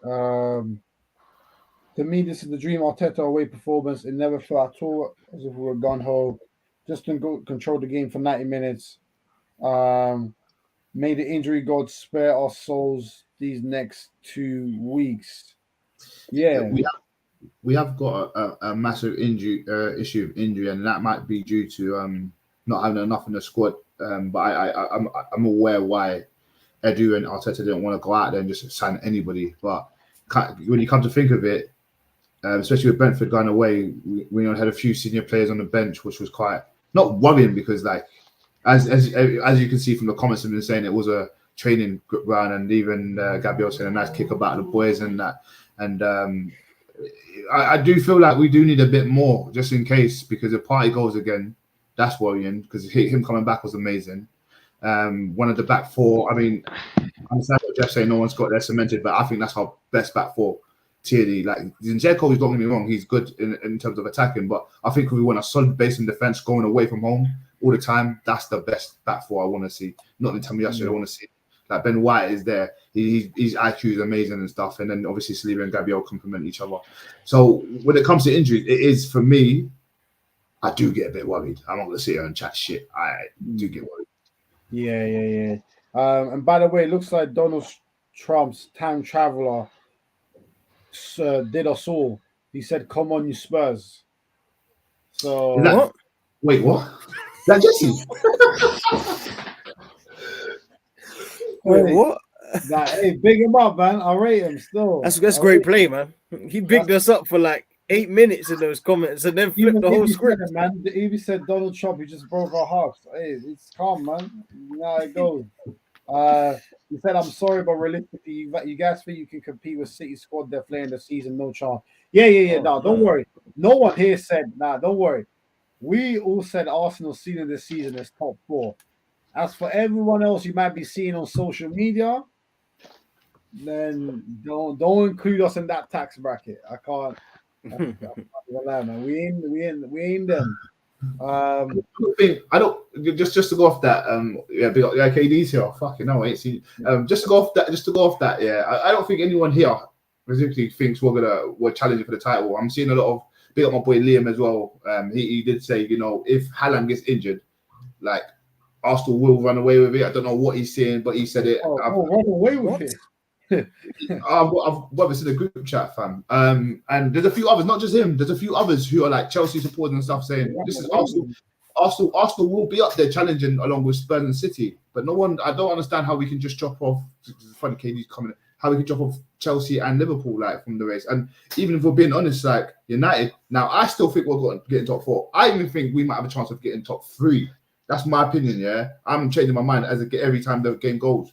To me, this is the dream Arteta away performance. It never felt at all as if we were gun ho. Just to go control the game for 90 minutes. May the injury gods spare our souls these next 2 weeks. Yeah. We have got a massive injury issue of injury, and that might be due to not having enough in the squad. But I'm aware why Edu and Arteta didn't want to go out there and just sign anybody. But when you come to think of it, especially with Brentford going away, we had a few senior players on the bench, which was quite not worrying because, like, as you can see from the comments, have been saying it was a training ground, and even Gabriel saying a nice kick about the boys and that. And I do feel like we do need a bit more just in case, because if Party goes again, that's worrying because him coming back was amazing. One of the back 4, I mean, I understand what Jeff's saying, no one's got there cemented, but I think that's our best back 4. Tierney, like Zinchenko, don't get me wrong, he's good in terms of attacking, but I think if we want a solid base in defense going away from home all the time, that's the best back 4 I want to see. Not the time yesterday, I want to see. Like Ben White is there, his IQ is amazing and stuff, and then obviously Saliba and Gabriel complement each other. So when it comes to injuries, it is for me, I do get a bit worried. I'm not going to sit here and chat shit. I do get worried. Yeah. And by the way, it looks like Donald Trump's time traveler did us all. He said, "Come on, you Spurs." So Wait, what? Is that Jesse? Wait, what? Hey, big him up, man. I rate him still. That's great play, man. He bigged us up for like 8 minutes in those comments and then flipped the whole script. Man, Evie said Donald Trump, he just broke our hearts. Hey, it's calm, man. You know how it goes. He said, "I'm sorry, but realistically, you guys think you can compete with City squad they're playing the season? No chance." Yeah. No, don't worry. No one here said, don't worry. We all said Arsenal ceiling this season is top 4. As for everyone else you might be seeing on social media, then don't include us in that tax bracket. I can't lie, man. We ain't them. I don't just to go off that. KD's here. Fucking no, I ain't seen. Just to go off that. Yeah, I don't think anyone here specifically thinks we're challenging for the title. I'm seeing a lot of big up my boy Liam as well. He did say, if Haaland gets injured, like Arsenal will run away with it. I don't know what he's saying, but he said it. Run away with it. I've got this in the group chat, fam. And there's a few others, not just him. There's a few others who are like Chelsea supporters and stuff saying this is Arsenal. Arsenal will be up there challenging along with Spurs and City, but no one. I don't understand how we can just drop off. Funny, KD's comment. How we can drop off Chelsea and Liverpool like from the race. And even if we're being honest, like United, now I still think we're going to get in top 4. I even think we might have a chance of getting top 3. That's my opinion. Yeah, I'm changing my mind every time the game goes.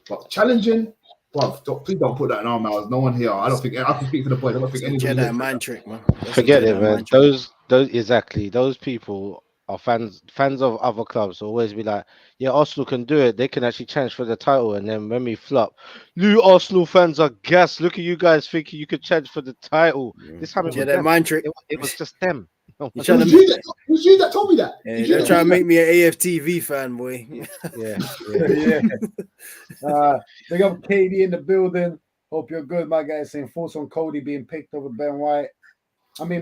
But challenging. Well, please don't put that in our mouths. No one here. I don't think I can speak for the boys. I don't think anybody. Jedi mind trick, man. Forget it, man. Those exactly. Those people are fans of other clubs. Always be like, yeah, Arsenal can do it. They can actually challenge for the title. And then when we flop, new Arsenal fans are gassed. Look at you guys thinking you could challenge for the title. This time Jedi mind trick. It was just them. It was you that told me that. They're trying to make me an AFTV fan, boy. Yeah. Big up KD in the building. Hope you're good, my guy. Saying thoughts on Cody being picked over Ben White. Harry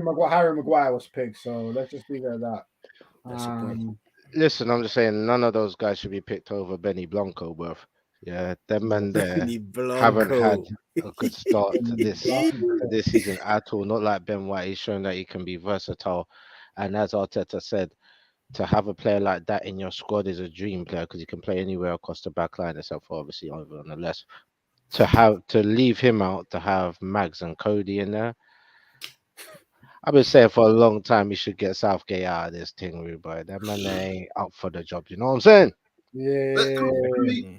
Maguire was picked, so let's just leave it at that. Listen, I'm just saying none of those guys should be picked over Benny Blanco, bro. Yeah, them men there Benny haven't had Blanco. a good start to this season at all. Not like Ben White. He's shown that he can be versatile. And as Arteta said, to have a player like that in your squad is a dream player because he can play anywhere across the back line, except for obviously over on the left. To leave him out, to have Mags and Cody in there. I've been saying for a long time he should get Southgate out of this thing, really, but that man they ain't up for the job. You know what I'm saying? But Yeah.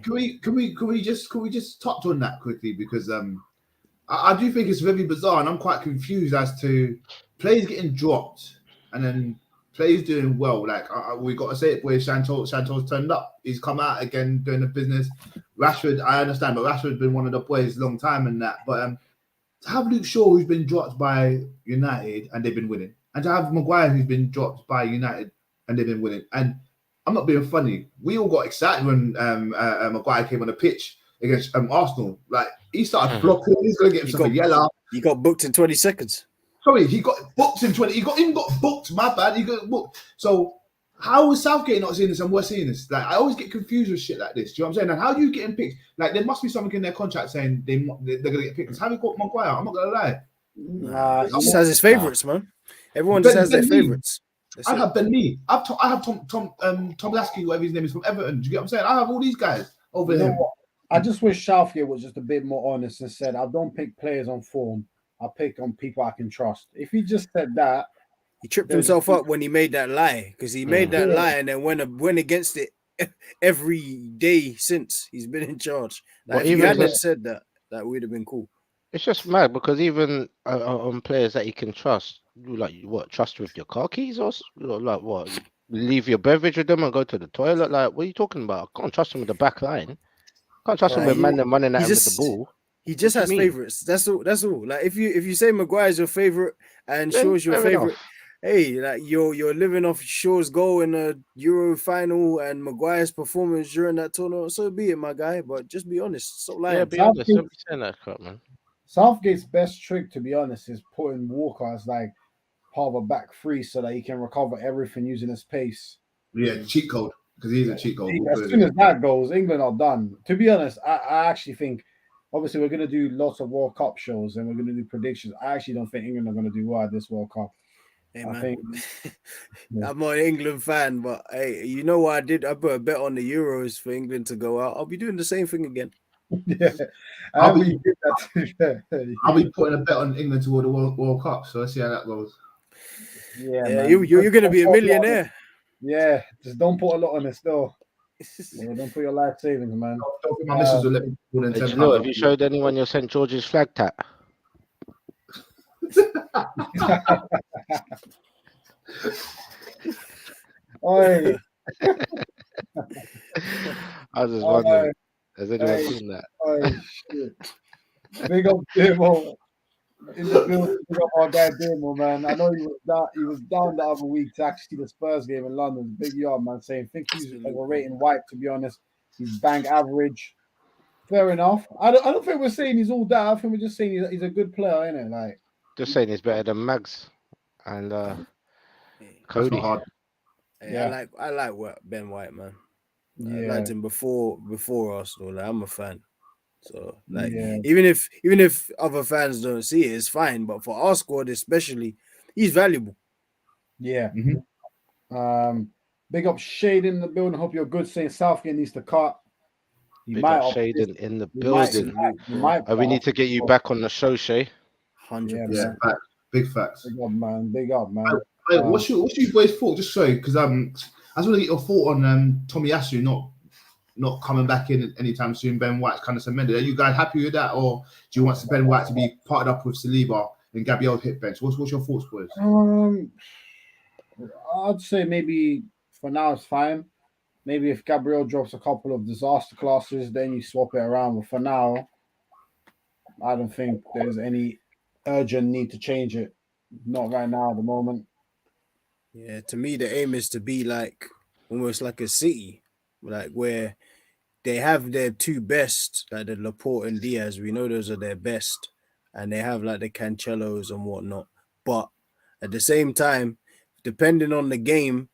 can we just touch on that quickly because I do think it's very bizarre and I'm quite confused as to players getting dropped and then players doing well. Like we got to say it, where Santos turned up. He's come out again doing the business. Rashford, I understand, but Rashford's been one of the boys a long time and that. But to have Luke Shaw, who's been dropped by United and they've been winning, and to have Maguire, who's been dropped by United and they've been winning, and I'm not being funny. We all got excited when Maguire came on the pitch against Arsenal. Like he started blocking. He's going to get himself a yellow. He got booked in 20 seconds. Sorry, he got booked in 20. He got booked. My bad. He got booked. So how is Southgate not seeing this and we're seeing this? Like I always get confused with shit like this. Do you know what I'm saying? And how do you get picked? Like there must be something in their contract saying they're going to get picked. How have you got Maguire? I'm not going to lie. He just has his favorites, man. Everyone just has their favorites. I have Ben Mee. I have Tom Lasky, whatever his name is, from Everton. Do you get what I'm saying? I have all these guys over there. I just wish Southgate was just a bit more honest and said, I don't pick players on form. I pick on people I can trust. If he just said that. He tripped himself up when he made that lie because he made that lie and then went against it every day since he's been in charge. Like, if he hadn't said that, that would have been cool. It's just mad because even on players that you can trust, like what, trust with your car keys or like what, leave your beverage with them and go to the toilet? Like, what are you talking about? I can't trust him with the back line. I can't trust him with man running at him with the ball. He just has favorites. That's all. Like if you say Maguire's your favorite and Shaw's your favorite, hey, like you're living off Shaw's goal in a Euro final and Maguire's performance during that tournament, so be it, my guy. But just be honest. Stop lying. Yeah, be honest. Don't be saying that crap, man. Southgate's best trick, to be honest, is putting Walker as like part of a back three so that he can recover everything using his pace. Yeah, cheat code, because he's a cheat code. As soon as that goes, England are done. To be honest, I actually think, obviously, we're going to do lots of World Cup shows and we're going to do predictions. I actually don't think England are going to do well at this World Cup. Hey, man. I'm not an England fan, but hey, you know what I did? I put a bet on the Euros for England to go out. I'll be doing the same thing again. Yeah, I'll be putting a bet on England to win the World Cup. So let's see how that goes. Yeah, you're going to be a millionaire. Yeah, just don't put a lot on it still. Yeah, don't put your life savings, man. Don't think my missus will let me more than 10 have you showed anyone your St. George's flag tat? Oi. I was just wondering, has anyone seen that? Oh, shit. Big up Demo. In the building, big up our guy Demo, man. I know he was down the other week to actually see the Spurs game in London. Big yard, man, saying think he's overrating White, to be honest. He's bang average. Fair enough. I don't think we're saying he's all that. I think we're just saying he's a good player, innit? Like, just saying he's better than Mags and Cody. Yeah, I like Ben White, man. I liked him before Arsenal. Like, I'm a fan. So like even if other fans don't see it, it's fine. But for our squad especially, he's valuable. Yeah. Mm-hmm. Big up Shade in the building. Hope you're good. Saying Southgate needs to cut. Big up Shade in the building. We need to get you back on the show, Shay. 100%. Yeah, big facts. Big up, man. Big up, man. Hey, what's your boys' thought? Just sorry, because I just want to get your thought on Tomiyasu not coming back in anytime soon. Ben White's kind of cemented. Are you guys happy with that, or do you want Ben White to be partnered up with Saliba and Gabriel hit bench? What's your thoughts, boys? I'd say maybe for now it's fine. Maybe if Gabriel drops a couple of disaster classes, then you swap it around. But for now, I don't think there's any urgent need to change it. Not right now at the moment. Yeah, to me, the aim is to be like almost like a City, like where they have their two best, like the Laporte and Diaz. We know those are their best, and they have like the Cancelos and whatnot. But at the same time, depending on the game,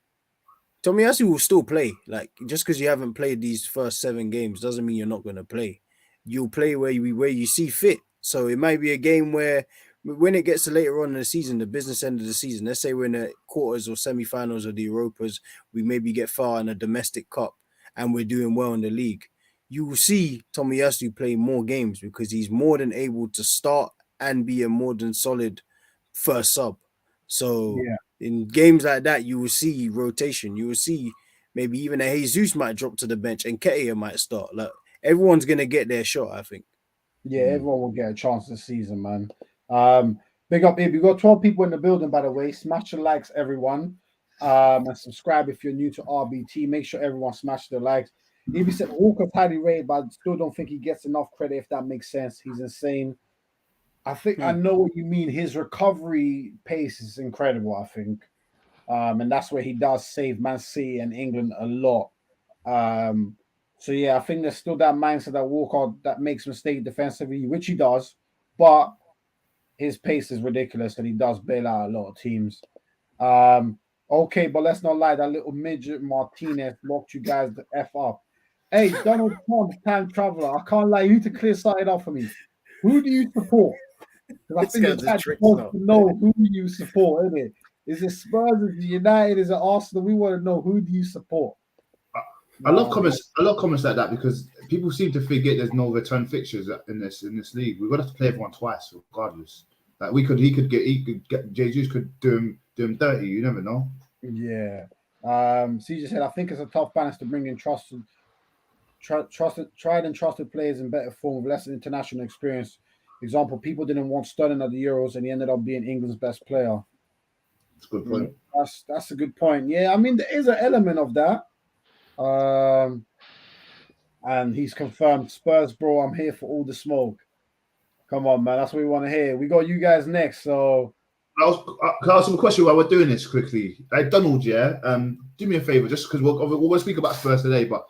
Tomiyasu will still play. Like, just because you haven't played these first 7 games doesn't mean you're not going to play. You'll play where you see fit. So it might be a game where when it gets to later on in the season, the business end of the season, let's say we're in the quarters or semi-finals of the Europas, we maybe get far in a domestic cup and we're doing well in the league. You will see Tomiyasu play more games because he's more than able to start and be a more than solid first sub. So Yeah. in games like that, you will see rotation. You will see maybe even a Jesus might drop to the bench and Ketia might start. Like, everyone's gonna get their shot, I think. Yeah, everyone will get a chance this season, man. Big up, Ib. We got 12 people in the building, by the way. Smash the likes, everyone. And subscribe if you're new to RBT. Make sure everyone smash the likes. Ib said Walker's highly rated, but I still don't think he gets enough credit, if that makes sense. He's insane. I think I know what you mean. His recovery pace is incredible, I think. And that's where he does save Man City and England a lot. So yeah, I think there's still that mindset that Walker that makes mistake defensively, which he does, but his pace is ridiculous and he does bail out a lot of teams. Okay, but let's not lie, that little midget Martinez locked you guys the F up. Hey, Donald Trump, time traveler, I can't lie, you need to clear something up for me. Who do you support? Because I This think guy's the a chat's trick supposed star. to know who you support, isn't it? Is it Spurs? Is it United? Is it Arsenal? We want to know, who do you support? I love comments. I love comments like that because people seem to forget there's no return fixtures in this league. We've got to play everyone twice, regardless. Like he could get Jesus could do him dirty. You never know. Yeah. CJ said, I think it's a tough balance to bring in tried and trusted players in better form with less international experience. Example, people didn't want Sterling at the Euros and he ended up being England's best player. That's a good point. That's a good point. Yeah, I mean, there is an element of that. And he's confirmed Spurs, bro. I'm here for all the smoke. Come on, man. That's what we want to hear. We got you guys next. So Can I ask you a question while we're doing this quickly? Like Donald, yeah. Do me a favor, just because we'll speak about Spurs today, but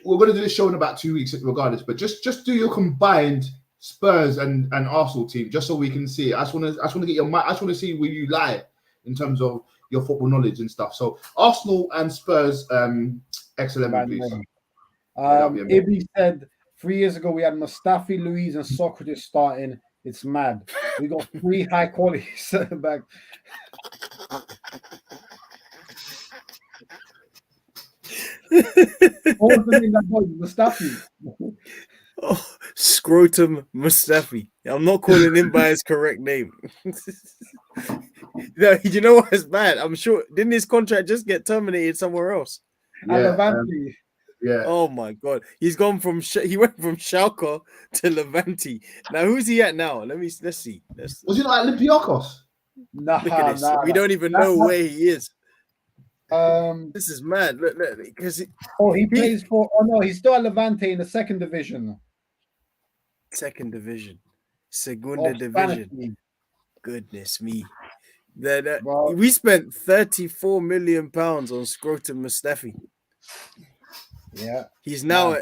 we're going to do this show in about 2 weeks, regardless. But just do your combined Spurs and Arsenal team, just so we can see. I just want to get your. I just want to see where you lie in terms of your football knowledge and stuff. So Arsenal and Spurs, X11, please. Ibby said 3 years ago we had Mustafi, Luiz, and Socrates starting. It's mad. We got 3 high quality centre back. What was the name that was Mustafi? Oh, Scrotum Mustafi. I'm not calling him by his correct name. No, you know what is bad? I'm sure didn't his contract just get terminated somewhere else? Levante. Yeah. Oh my god, he went from Schalke to Levante. Now who's he at now? Let's see. Was he not at Olympiacos? Nah, Look at this. We don't even know where he is. This is mad. Look, because he plays for. Oh no, he's still at Levante in the second division. Second division, Segunda division. Goodness me. We spent 34 million pounds on Scrotum Mustafi. Yeah, he's now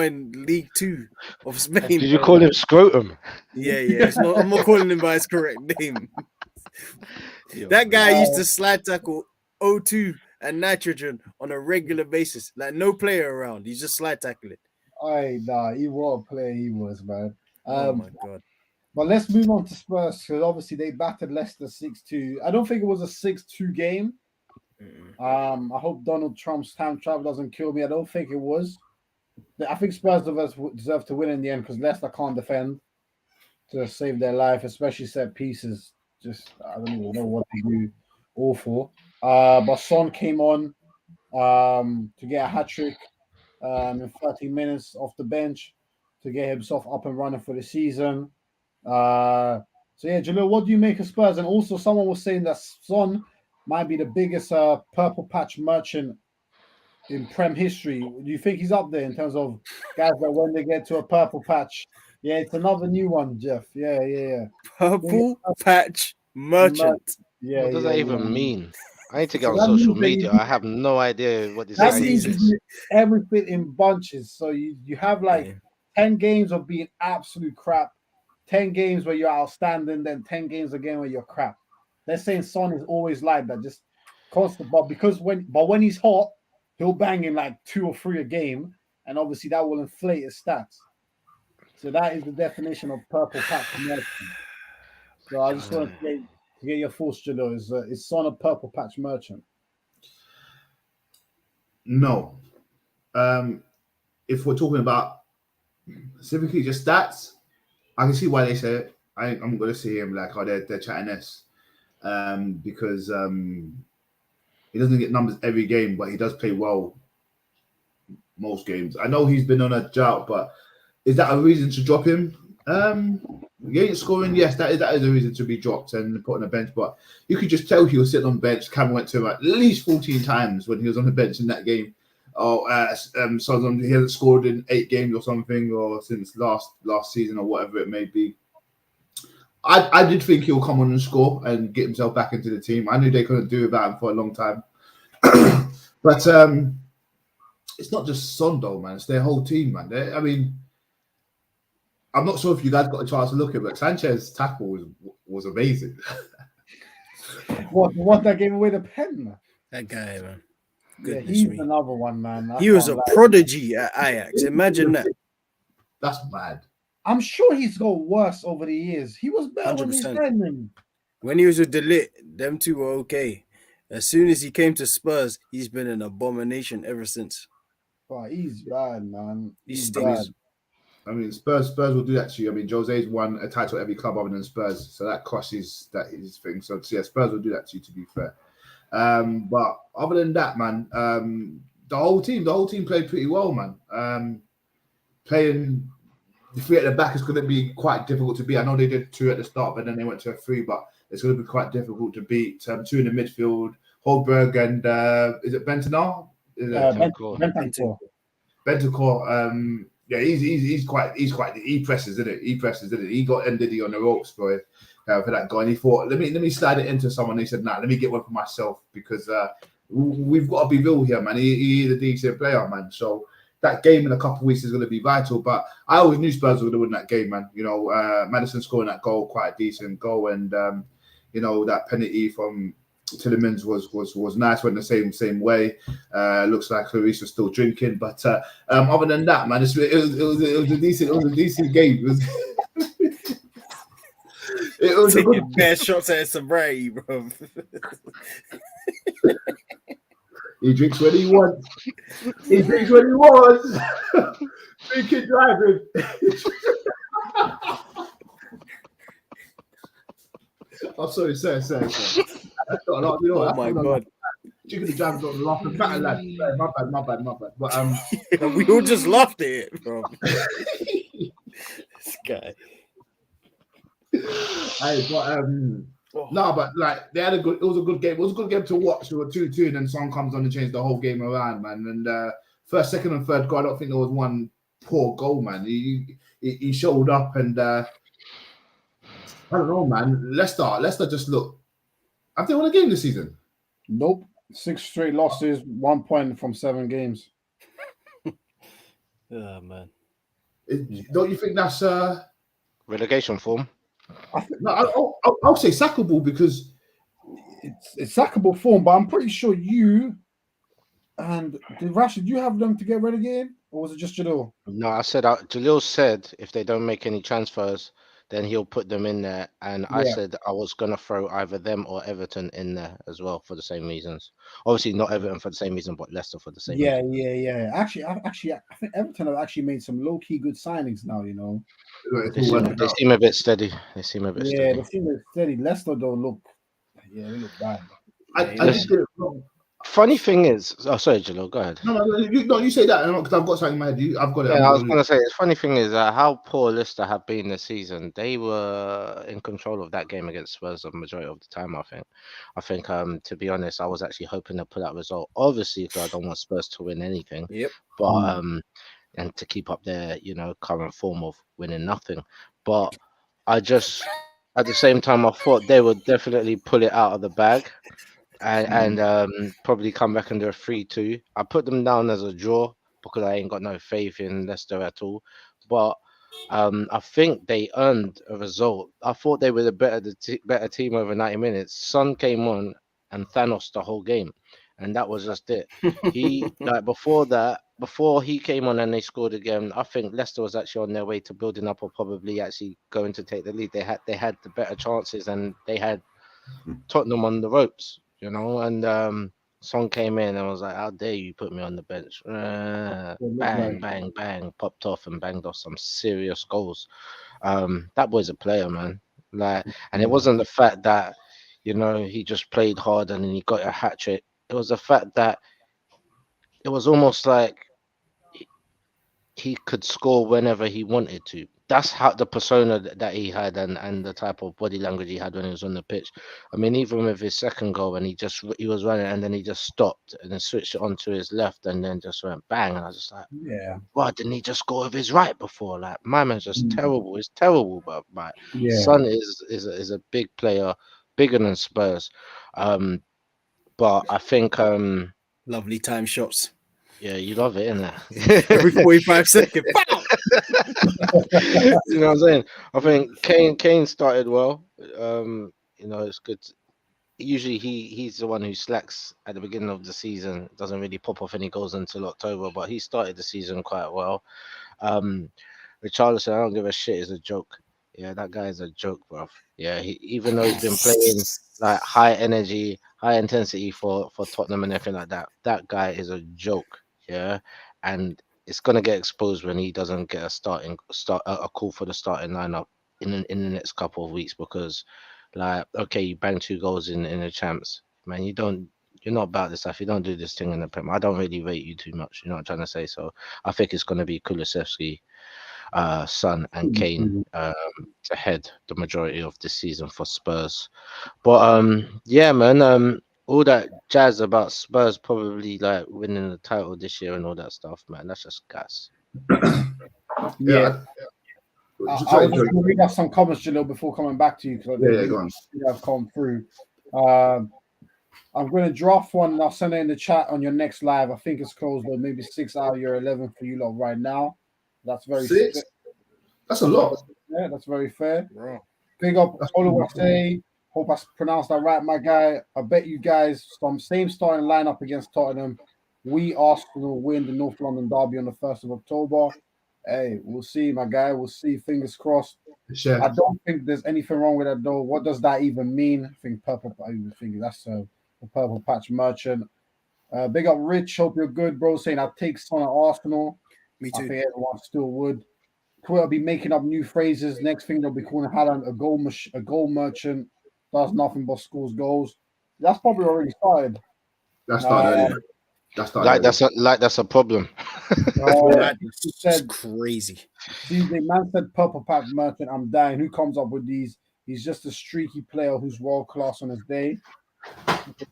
in League 2 of Spain. Did you call him Scrotum? Yeah. I'm not calling him by his correct name. That guy used to slide tackle O2 and nitrogen on a regular basis. Like no player around. He's just slide tackling. He was a player. He was, man. Oh my god. But let's move on to Spurs because obviously they battered Leicester 6-2. I don't think it was a 6-2 game. I hope Donald Trump's time travel doesn't kill me. I don't think it was. I think Spurs deserve to win in the end because Leicester can't defend to save their life, especially set pieces. Just I don't even know what to do. Awful. But Son came on to get a hat-trick in 30 minutes off the bench to get himself up and running for the season. So yeah, Jalil, what do you make of Spurs? And also someone was saying that Son might be the biggest purple patch merchant in Prem history. Do you think he's up there in terms of guys that when they get to a purple patch? Yeah, it's another new one, Jeff. Yeah. Purple patch merchant. Yeah. What does that even mean? I need to get So on social media. I have no idea what this is. Everything in bunches. So you have 10 games of being absolute crap, 10 games where you're outstanding, then 10 games again where you're crap. They're saying Son is always like that, just constant. But when he's hot, he'll bang in like 2 or 3 a game, and obviously that will inflate his stats. So that is the definition of purple patch merchant. So I just wanted to get your thoughts, Jalo. Is Son a purple patch merchant? No. If we're talking about specifically just stats, I can see why they say it. I'm going to see him like, oh, they're chatting this. Because he doesn't get numbers every game, but he does play well most games. I know he's been on a drought, but is that a reason to drop him? He ain't scoring. Yes, that is a reason to be dropped and put on a bench. But you could just tell he was sitting on the bench. Cam went to him at least 14 times when he was on the bench in that game. So he hasn't scored in 8 games or something, or since last season or whatever it may be. I did think he'll come on and score and get himself back into the team. I knew they couldn't do without him for a long time. But it's not just Son though, man. It's their whole team, man. I mean, I'm not sure if you guys got a chance to look at it, but Sanchez's tackle was amazing. What that gave away the pen? That guy, man. Yeah, he's another one, man. He was a prodigy at Ajax. Imagine that. That's bad. I'm sure he's got worse over the years. He was better when he was him. When he was with De Ligt, them two were okay. As soon as he came to Spurs, he's been an abomination ever since. Oh, he's bad, man. He's bad. I mean, Spurs will do that to you. I mean, Jose's won a title at every club other than Spurs, so that crosses that his thing. So yeah, Spurs will do that to you, to be fair. But other than that, man, the whole team played pretty well, man. Playing the 3 at the back is going to be quite difficult to beat. I know they did 2 at the start, but then they went to a 3. But it's going to be quite difficult to beat. 2 in the midfield, Holberg and is it Bentancur? Bentancur. Yeah, he's quite. He presses, isn't it? He got Ndidi on the ropes for that guy. And he thought, let me slide it into someone. He said, nah, let me get one for myself because we've got to be real here, man. He's a decent player, man. So that game in a couple of weeks is going to be vital. But I always knew Spurs were going to win that game, man. You know, Madison scoring that goal, quite a decent goal, and you know, that penalty from Tillemans was nice, went the same way. Looks like Clarice was still drinking, but other than that, man, it was a decent game. It was taking bad shots at sobriety, bro. He drinks when he wants. Drinking, driving. I'm sorry, sir. Oh my God. Chicken and jam don't laugh at better, lad. My bad. But we all just laughed at it, bro. This guy. But like they had it was a good game. It was a good game to watch. There were 2-2, and then Son comes on and changed the whole game around, man. And first, second, and third goal, I don't think there was one poor goal, man. He showed up, and I don't know, man. Leicester just look. Have they won a game this season? Nope. 6 straight losses, 1 point from 7 games. Oh man. Don't you think that's relegation form? I'll say sackable because it's sackable form, but I'm pretty sure you and Rashid, you have them to get relegated, or was it just Jalil? No, I said Jalil said if they don't make any transfers, then he'll put them in there. And I said I was gonna throw either them or Everton in there as well for the same reasons. Obviously not Everton for the same reason, but Leicester for the same reason. Yeah. Actually, I think Everton have actually made some low-key good signings now, you know. They seem a bit steady. They seem a bit steady. Yeah, they seem a bit steady. Leicester don't look. Yeah, they look bad. I just did it wrong. Funny thing is, sorry, Jalil, go ahead. No, you say that because I've got something in my head. I've got it. Yeah, I was going to say, the funny thing is how poor Leicester have been this season. They were in control of that game against Spurs the majority of the time, I think. To be honest, I was actually hoping to pull that result. Obviously, because I don't want Spurs to win anything. Yep. But and to keep up their, current form of winning nothing. But I just, at the same time, I thought they would definitely pull it out of the bag. And probably come back and do a 3-2. I put them down as a draw because I ain't got no faith in Leicester at all. But I think they earned a result. I thought they were the better team over 90 minutes. Son came on and Thanos the whole game, and that was just it. He like before he came on and they scored again. I think Leicester was actually on their way to building up or probably actually going to take the lead. They had the better chances and they had Tottenham on the ropes, and Son came in and was like, "How dare you put me on the bench?" Bang, bang, bang, popped off and banged off some serious goals. That boy's a player, man. And it wasn't the fact that he just played hard and then he got a hat trick. It was the fact that it was almost like he could score whenever he wanted to. That's how the persona that he had and the type of body language he had when he was on the pitch. I mean, even with his second goal, and he was running and then he just stopped and then switched it onto his left and then just went bang. And I was just like, why didn't he just go with his right before? Like, my man's just terrible. It's terrible, but my son is a big player, bigger than Spurs. But I think lovely time shots. Yeah, you love it, innit? Every 45 seconds. You know what I'm saying? I think Kane started well. It's good. Usually he's the one who slacks at the beginning of the season. Doesn't really pop off any goals until October, but he started the season quite well. Richarlison, I don't give a shit, is a joke. Yeah, that guy is a joke, bro. Yeah, even though he's been playing like high energy, high intensity for Tottenham and everything like that, that guy is a joke. Yeah, and it's gonna get exposed when he doesn't get a call for the starting lineup in the next couple of weeks because, like, okay, you bang 2 goals in the champs, man. You're not about this stuff. You don't do this thing in the Prem. I don't really rate you too much. You know what I'm trying to say? So I think it's gonna be Kulusevski, Son, and Kane to head the majority of this season for Spurs. But yeah, man. All that jazz about Spurs probably like winning the title this year and all that stuff, man. That's just gas. Yeah. I was just going to read out some comments, Jalil, before coming back to you because I've come through. I'm going to draft one and I'll send it in the chat on your next live. I think it's closed, though. Maybe 6 out of your 11 for you lot right now. That's very 6. That's a lot. Yeah, that's very fair. Wow. Big up Oluwase. Hope I pronounced that right, my guy. I bet you guys some same starting lineup against Tottenham. We Arsenal win the North London derby on the 1st of October. Hey, we'll see, my guy. We'll see. Fingers crossed. Sure. I don't think there's anything wrong with that, though. What does that even mean? I think purple. I even think that's a purple patch merchant. Big up, Rich. Hope you're good, bro. Saying I'll take Son at Arsenal. Me too. I think everyone still would. Twitter be making up new phrases. Next thing they'll be calling Haaland a goal merchant. Does nothing but scores goals. That's probably already started. That's started. That's a problem. That's crazy. See, the man said purple pack merchant. I'm dying. Who comes up with these? He's just a streaky player who's world class on his day.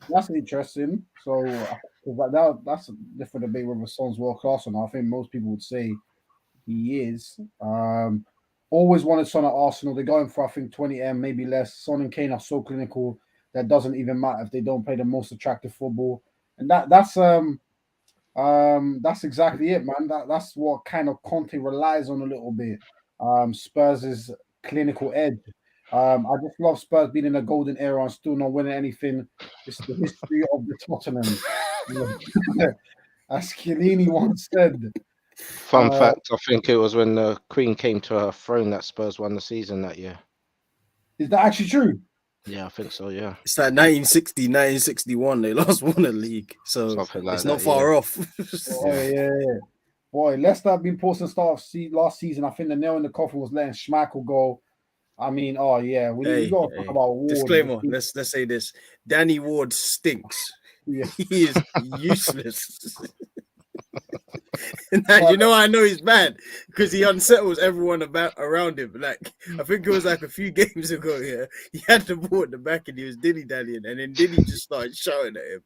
That's interesting. So that's a different debate whether Son's world class or not. I think most people would say he is. Always wanted Son at Arsenal. They're going for, I think, 20M, maybe less. Son and Kane are so clinical that doesn't even matter if they don't play the most attractive football. And that's exactly it, man. That's what kind of Conte relies on a little bit. Spurs' clinical edge. I just love Spurs being in a golden era and still not winning anything. It's the history of the Tottenham. As Chiellini once said. Fun fact, I think it was when the Queen came to her throne that Spurs won the season that year. Is that actually true? Yeah, I think so, yeah. It's like 1960, 1961. They last won a league. So like it's not far off. Yeah. Boy, Leicester have been posting stuff last season. I think the nail in the coffin was letting Schmeichel go. I mean, we got to talk about Ward. Disclaimer, let's say this. Danny Ward stinks. Yeah. He is useless. Now, you know, I know he's bad because he unsettles everyone around him. Like, I think it was like a few games ago. Yeah, he had the ball at the back and he was dilly dallying, and then Dilly just started shouting at him.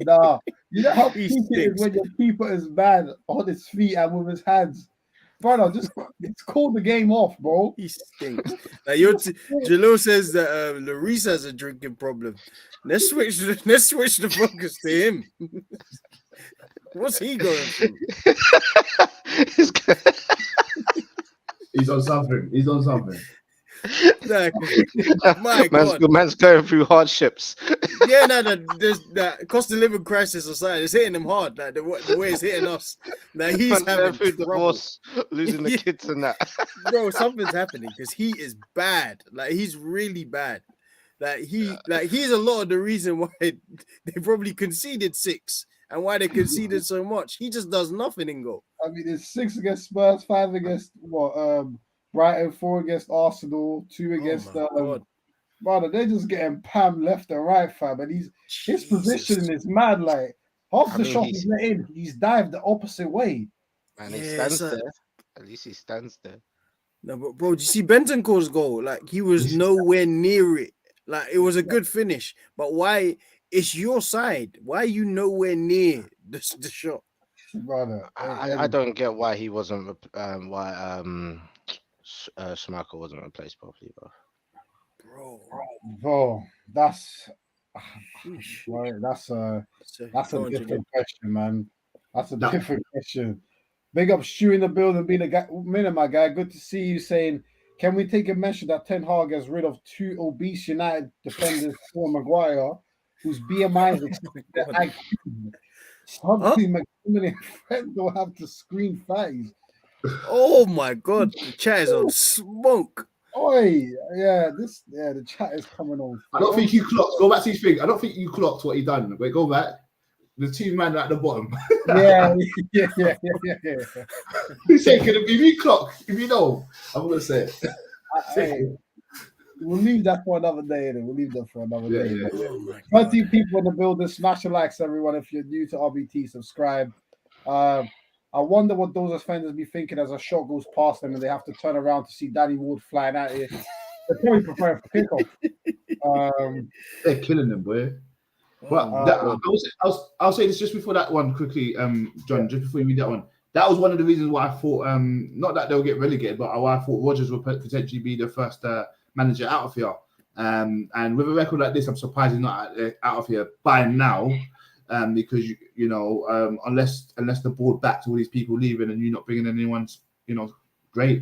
Nah, you know how peak it is when your keeper is bad on his feet and with his hands. Brother, just call the game off, bro. He stinks. Now, Jalil says that Lloris has a drinking problem. Let's switch the focus to him. What's he going through? He's on something. My God. Man's going through hardships. Yeah, no, the cost of living crisis aside, it's hitting him hard. Like the way it's hitting us. Like he's Man's going having through trouble. divorce, losing the kids and that. Bro, something's happening because he is bad. Like he's really bad. He's a lot of the reason why they probably conceded 6 and why they conceded so much. He just does nothing in goal. I mean, it's 6 against Spurs, 5 against Brighton, 4 against Arsenal, 2 against brother. They're just getting Pam left and right, fam. And his positioning is mad. Like half the shot he's let in, he's dived the opposite way. And he stands there. At least he stands there. No, but bro, do you see Bentancur's goal? Like he was nowhere near it. Like it was a good finish, but why? It's your side. Why are you nowhere near the shot, brother? I don't get why he wasn't. Schmeichel wasn't replaced properly, bro. That's a different question, man. That's a different question. Big up Stu in the building, being a guy, my guy. Good to see you saying. Can we take a mention that Ten Hag gets rid of 2 obese United defenders, Paul Maguire, whose BMI is IQ? Something McTominay and Fred don't have to screen fatties. Oh my God, the chat is on smoke. Oi, the chat is coming on. I don't think you clocked. Go back to his thing. I don't think you clocked what he done. Wait, go back. The 2 men at the bottom. Yeah. He said, "Can it be me clock? If you know, I'm gonna say it." We'll leave that for another day. We'll leave that for another day. 20 people in the building. Smash the likes, everyone. If you're new to RBT, subscribe. I wonder what those offenders be thinking as a shot goes past them and they have to turn around to see Danny Ward flying at you. They're probably preparing for kickoff. They're killing them, boy. But I'll say this just before that one quickly, John. Just before you read that one, that was one of the reasons why I thought, not that they'll get relegated, but why I thought Rodgers would potentially be the first manager out of here. And with a record like this, I'm surprised he's not out of here by now, because unless the board backs all these people leaving and you're not bringing anyone, great,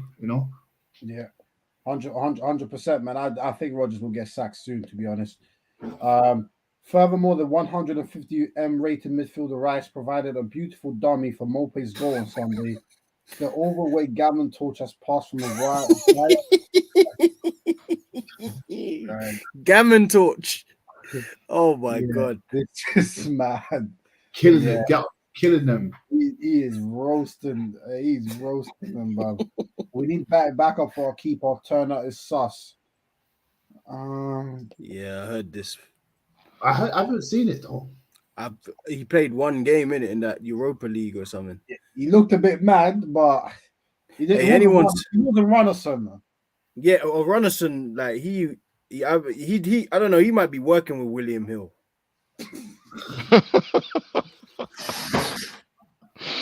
Yeah, 100%, man. I think Rodgers will get sacked soon, to be honest. Furthermore, the 150 rated midfielder Rice provided a beautiful dummy for Mope's goal on Sunday. The overweight Gammon torch has passed from the right. Gammon torch. Oh my God. This is mad. Killing them. He is roasting. He's roasting them, bro. We need backup for our keeper. Turner is sus. Yeah, I heard this. I haven't seen it though. He played one game in that Europa League or something. He looked a bit mad, but he didn't. He wasn't Runnerson, man. Yeah, or Runnerson, like he I don't know. He might be working with William Hill.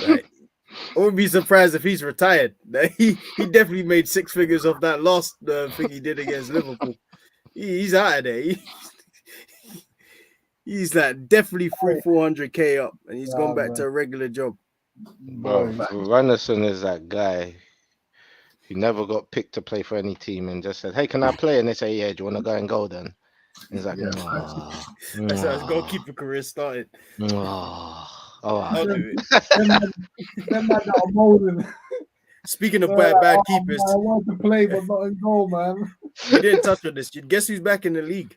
Like, I wouldn't be surprised if he's retired. He definitely made 6 figures off that last thing he did against Liverpool. He's out of there. He's like definitely 400k up, and he's gone back to a regular job. Bro, Randerson is that guy who never got picked to play for any team and just said, "Hey, can I play?" And they say, "Yeah, do you want to go and go then?" And he's like, "That's how his goalkeeper career started." I'll do it. Speaking of bad keepers, I want to play, but not in goal, man. You didn't touch on this. Guess who's back in the league?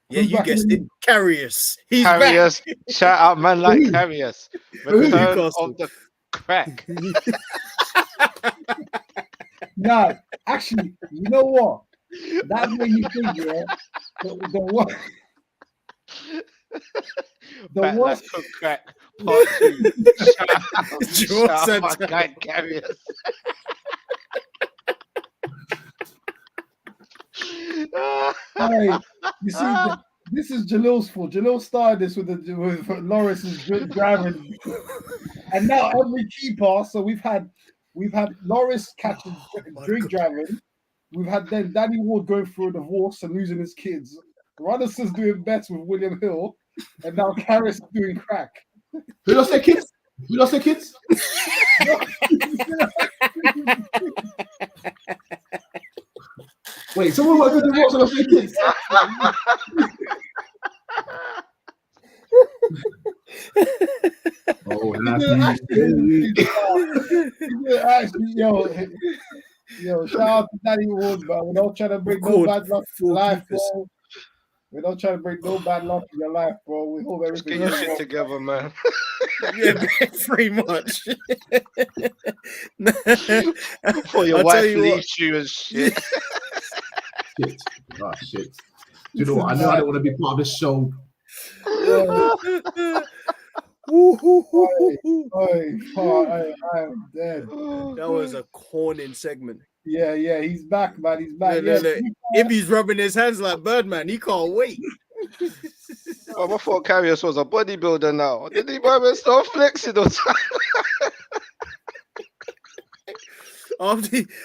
Yeah, you guessed it. Karius. He's Karius. Back. Shout out, man, like Karius. Return of the crack. Nah, actually, you know what? That's when you think, yeah. The what? The Back worst like crack. Part 2. Shout out my guy Karius. Hey, you see, this is Jalil's fault. Jalil started this with Loris's driving, and now every keeper. So we've had Loris catching drink driving. We've had then Danny Ward going through a divorce and losing his kids. Runnelson's doing bets with William Hill, and now Karras doing crack. Who lost their kids? Wait, someone got to do what's on the free kicks? Oh, Actually, yo, shout out to Danny Wood, but we don't try to bring no bad luck in your life, bro. We don't try to bring no bad luck in your life, bro. We hope Just everything get your goes shit well. together, man. Yeah, pretty much. For your I'll wife tell you what. leaves you and shit. shit. Oh, shit. Do you know what? I know I don't want to be part of this show. I am dead. That was a corning segment. Yeah, he's back, man. He's back. Look. Ibby's rubbing his hands like Birdman. He can't wait. I thought Karius was a bodybuilder now. Did he start flexing or something?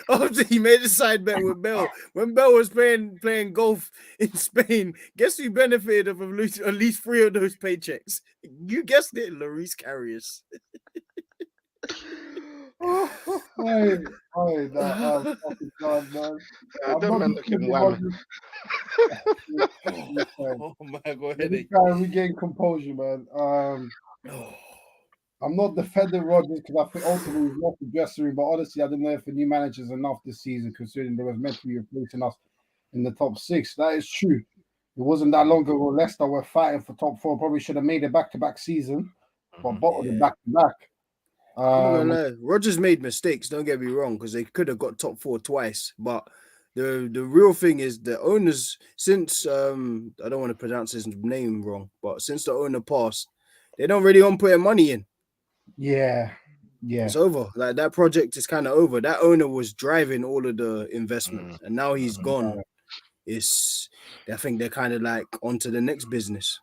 After he made a side bet with Bell, when Bell was playing golf in Spain, guess who benefited of at least 3 of those paychecks? You guessed it, Lloris Karius. I'm fucking God, man. That man looking wham. Oh my God, Let me try and regain composure, man. I'm not defending Rodgers because I think ultimately he's not the dressing room, but honestly, I don't know if the new manager's enough this season, considering they was meant to be replacing us in the top 6. That is true. It wasn't that long ago. Leicester were fighting for top 4. Probably should have made a back-to-back season, but bottled it back-to-back. I'm not gonna lie. Rodgers made mistakes. Don't get me wrong, because they could have got top 4 twice. But the real thing is the owners, since I don't want to pronounce his name wrong, but since the owner passed, they don't really want putting money in. Yeah. It's over. Like that project is kind of over. That owner was driving all of the investment, and now he's gone. I think they're kind of like onto the next business.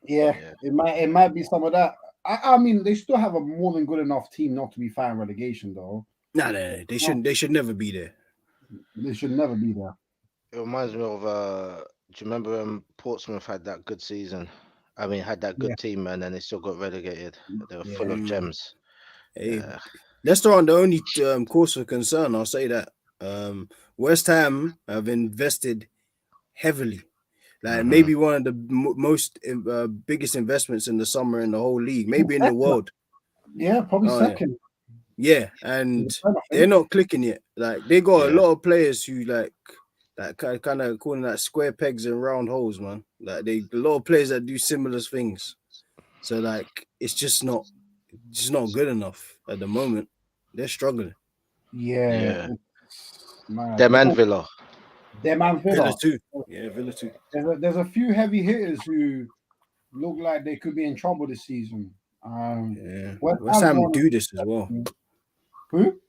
Yeah, it might be some of that. I mean, they still have a more than good enough team not to be fighting relegation, though. No, they shouldn't. They should never be there. They should never be there. It reminds me of do you remember when Portsmouth had that good season? I mean, had that good team, man, and they still got relegated. They were full of gems. Hey, Leicester aren't the only cause for concern. I'll say that. West Ham have invested heavily. Like maybe one of the most biggest investments in the summer in the whole league, maybe in the world. Yeah, probably second. Yeah, and they're not clicking yet. Like they got a lot of players who like kind of calling that square pegs and round holes, man. Like a lot of players that do similar things. So like it's just not good enough at the moment. They're struggling. Yeah. Them and Villa. Villa too. Yeah, Villa too. There's a few heavy hitters who look like they could be in trouble this season. West Ham do this as well. Who?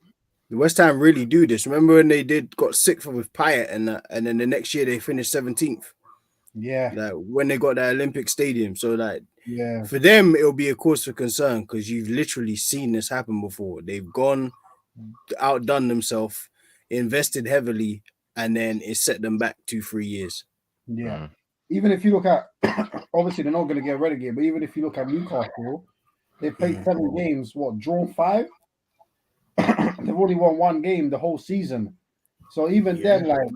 The West Ham really do this. Remember when they got 6th with Payet and then the next year they finished 17th. Yeah. Like when they got that Olympic Stadium. So like for them it'll be a cause for concern because you've literally seen this happen before. They've outdone themselves, invested heavily, and then it set them back 2-3 years. Yeah. Even if you look at obviously they're not going to get relegated, but even if you look at Newcastle, they played 7 games, drawn 5? They've only won 1 game the whole season. So even then, like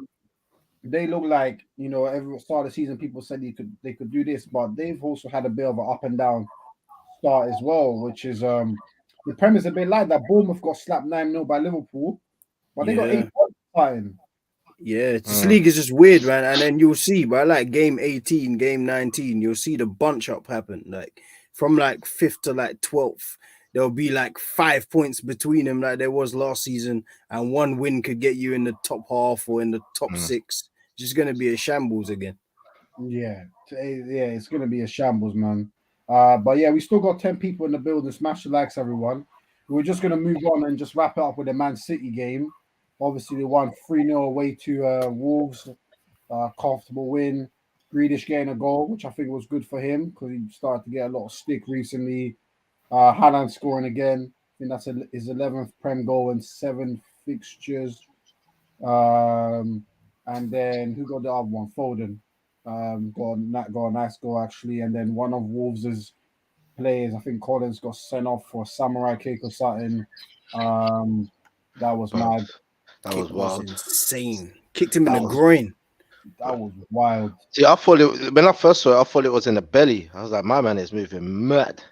they look like, every start of the season people said they could do this, but they've also had a bit of an up and down start as well, which is the premise a bit like that. Bournemouth got slapped 9-0 by Liverpool, but they got 8 points fighting. Yeah, this league is just weird, man. And then you'll see by like game 18, game 19, you'll see the bunch up happen. Like from like 5th to like 12th, there'll be like 5 points between them, like there was last season, and 1 win could get you in the top half or in the top 6. Just gonna be a shambles again. Yeah, it's gonna be a shambles, man. But yeah, we still got 10 people in the building. Smash the likes, everyone. We're just gonna move on and just wrap it up with the Man City game. Obviously, they won 3-0 away to Wolves. Comfortable win. Grealish getting a goal, which I think was good for him because he started to get a lot of stick recently. Haaland scoring again. I think that's his 11th Prem goal in 7 fixtures. And then who got the other one? Foden. Got a nice goal actually. And then one of Wolves' players. I think Collins got sent off for a samurai kick or something. That was Bro, mad. that Kick was was wild. insane. Kicked him in That the was groin. wild. See, I thought when I first saw it, I thought it was in the belly. I was like, my man is moving mad.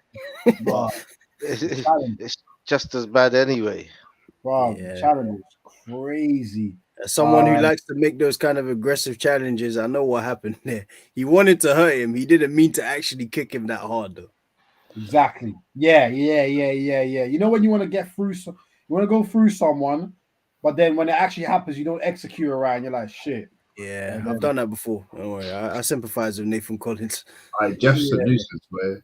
But Bro, it's, the it's, challenge, it's just as bad anyway. the Yeah. challenge was crazy. As someone who Um, likes to make those kind of aggressive challenges, I know what happened there. He wanted to hurt him. He didn't mean to actually kick him that hard, though. exactly. Yeah. You know when you want to get through, you want to go through someone, but then when it actually happens, you don't execute around. You're like, shit. Yeah, And I've then, done that before. Don't worry. I sympathize with Nathan Collins. Jeff's a yeah, nuisance, man.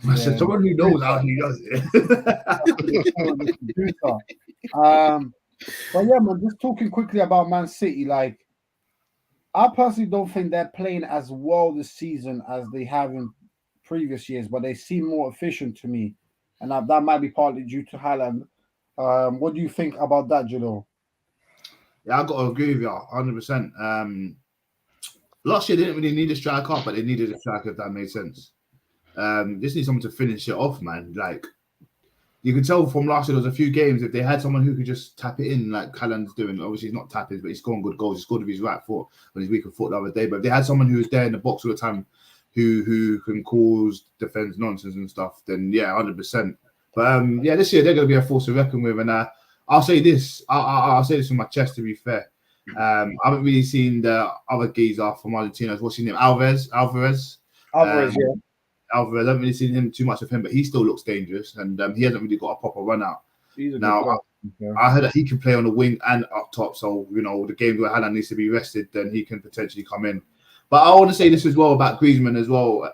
I said, yeah. someone who knows how he does it. Producer. But yeah, man, just talking quickly about Man City, like I personally don't think they're playing as well this season as they have in previous years, but they seem more efficient to me, and that might be partly due to Haaland. What do you think about that, Judo? Yeah, I got to agree with you 100%. Last year, they didn't really need a striker, but they needed a striker, if that made sense. Just need someone to finish it off, man. Like, you can tell from last year, there was a few games, if they had someone who could just tap it in, like Haaland's doing. Obviously, he's not tapping, but he's scoring good goals. He scored with his right foot on his weaker foot the other day. But if they had someone who was there in the box all the time, who can cause defense nonsense and stuff, then yeah, 100%. But yeah, this year they're going to be a force to reckon with. And I'll say this, I'll say this from my chest, to be fair. I haven't really seen the other geezer from Argentina. What's his name? Alvarez. Alvarez, yeah. Alvarez, I haven't really seen him too much of him, but he still looks dangerous, and he hasn't really got a proper run out. He's a Now, good player. I heard that he can play on the wing and up top, so the games where Haaland needs to be rested, then he can potentially come in. But I want to say this as well about Griezmann as well.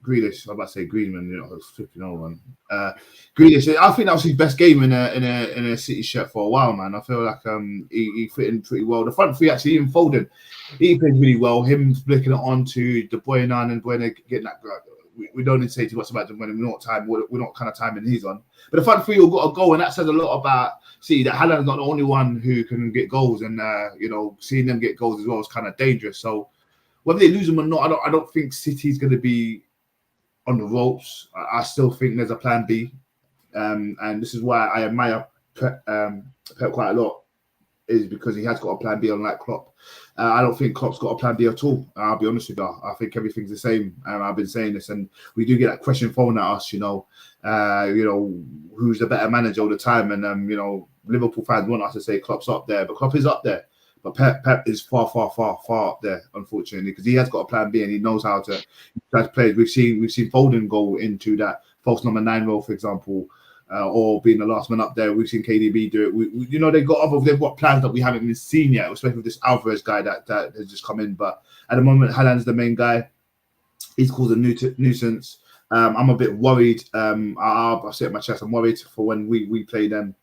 Grealish, I'm about to say Griezmann, I was flipping over one. Grealish, I think that was his best game in a City shirt for a while, man. I feel like he fit in pretty well. The front three actually even folded. He played really well. Him flicking it on to De Bruyne and Bruyne getting that. We don't need to say too much about them when we're not kind of timing he's on. But the front three all got a goal, and that says a lot about that Haaland's not the only one who can get goals, and seeing them get goals as well is kind of dangerous. So whether they lose them or not, I don't think City's going to be on the ropes. I still think there's a plan B, and this is why I admire Pep quite a lot, is because he has got a plan B, unlike Klopp. I don't think Klopp's got a plan B at all. I'll be honest with you. I think everything's the same. I've been saying this, and we do get that question thrown at us. Who's the better manager all the time? And Liverpool fans want us to say Klopp's up there, but Klopp is up there. But Pep is far up there, unfortunately, because he has got a plan B and he knows how to play. We've seen Foden go into that false number 9 role, for example, or being the last man up there. We've seen KDB do it. They've got plans that we haven't even seen yet, especially with this Alvarez guy that has just come in. But at the moment, Haaland's the main guy. He's caused a nuisance. I'm a bit worried. I'll say it in my chest. I'm worried for when we play them.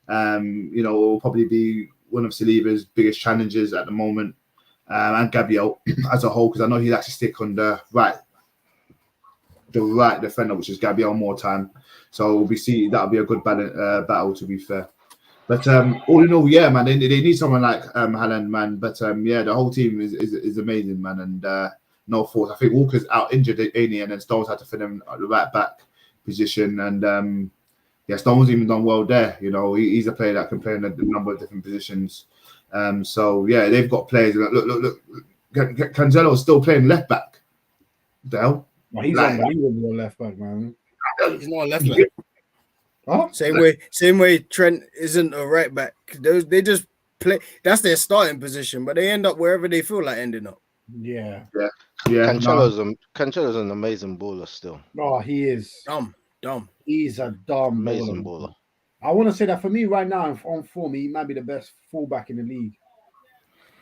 It will probably be one of Saliba's biggest challenges at the moment, and Gabriel as a whole, because I know he'll actually stick on the right defender, which is Gabriel more time. So we see that'll be a good battle, to be fair. But all in all, yeah, man, they need someone like Haaland, man. But yeah, the whole team is amazing, man, and no fault. I think Walker's out injured, and then Stones had to fit him at the right back position, and Stones even done well there. He's a player that can play in a number of different positions. So yeah, they've got players. Look. Cancelo's still playing left back. What the hell? Well, he's unbelievable left back, man. He's not a left back. Huh? Same way Trent isn't a right back. They just play. That's their starting position, but they end up wherever they feel like ending up. Yeah. Cancelo's an amazing baller still. Oh, he is. Dumb. He's a dumb amazing baller. I want to say that for me right now, on form, he might be the best fullback in the league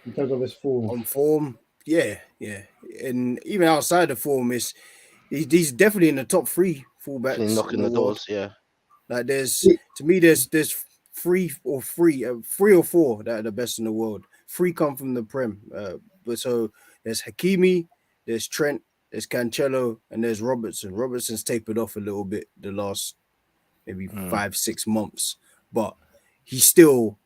in terms of his form. On form, yeah. And even outside of form, he's definitely in the top 3 fullbacks. He's knocking the doors, yeah. Like there's 3 or 4 that are the best in the world. 3 come from the Prem. But so there's Hakimi, there's Trent, there's Cancelo, and there's Robertson. Robertson's tapered off a little bit the last maybe 5-6 months, but he's still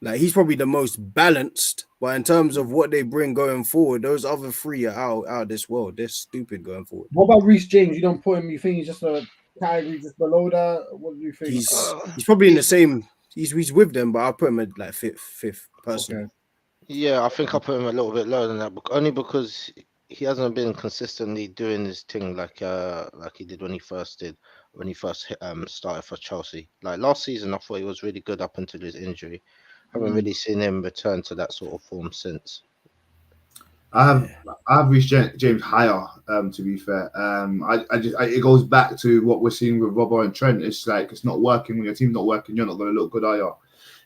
Like he's probably the most balanced, but in terms of what they bring going forward, those other three are out of this world. They're stupid going forward. What about Reece James? You don't put him. You think he's just a category just below that? What do you think? He's probably in the same. He's with them, but I'll put him at like fifth personally. Okay. Yeah, I think I put him a little bit lower than that, only because he hasn't been consistently doing his thing like he did when he first started for Chelsea. Like last season, I thought he was really good up until his injury. Haven't really seen him return to that sort of form since. I have reached James higher. To be fair, it goes back to what we're seeing with Robbo and Trent. It's like it's not working when your team's not working. You're not going to look good, are you?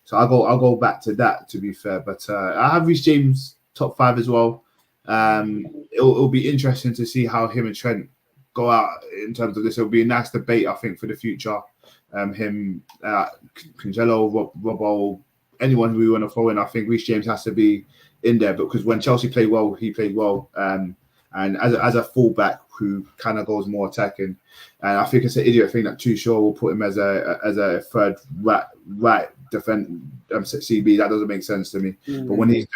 So I'll go back to that. To be fair, but I have reached James top 5 as well. It'll be interesting to see how him and Trent go out in terms of this. It'll be a nice debate, I think, for the future. Him, Cancelo, Robbo, anyone who we want to throw in. I think Reece James has to be in there because when Chelsea played well, he played well. And as a fullback who kind of goes more attacking, and I think it's an idiot thing that Tuchel will put him as a third right defend CB. That doesn't make sense to me. But when he's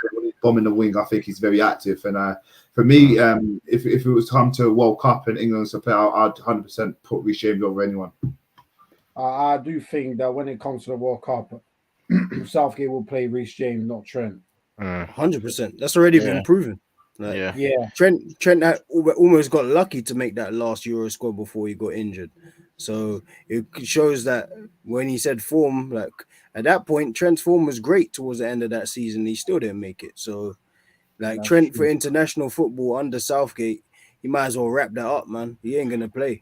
bombing the wing, I think he's very active. And for me, if it was time to World Cup and England was to play, I'd 100% put Reece James over anyone. I do think that when it comes to the World Cup, Southgate will play Reece James, not Trent. 100%. That's already been proven. Like, yeah. Trent almost got lucky to make that last Euro squad before he got injured. So it shows that when he said form, like at that point, Trent's form was great towards the end of that season. He still didn't make it. So, like that's Trent true. For international football under Southgate, he might as well wrap that up, man. He ain't gonna play.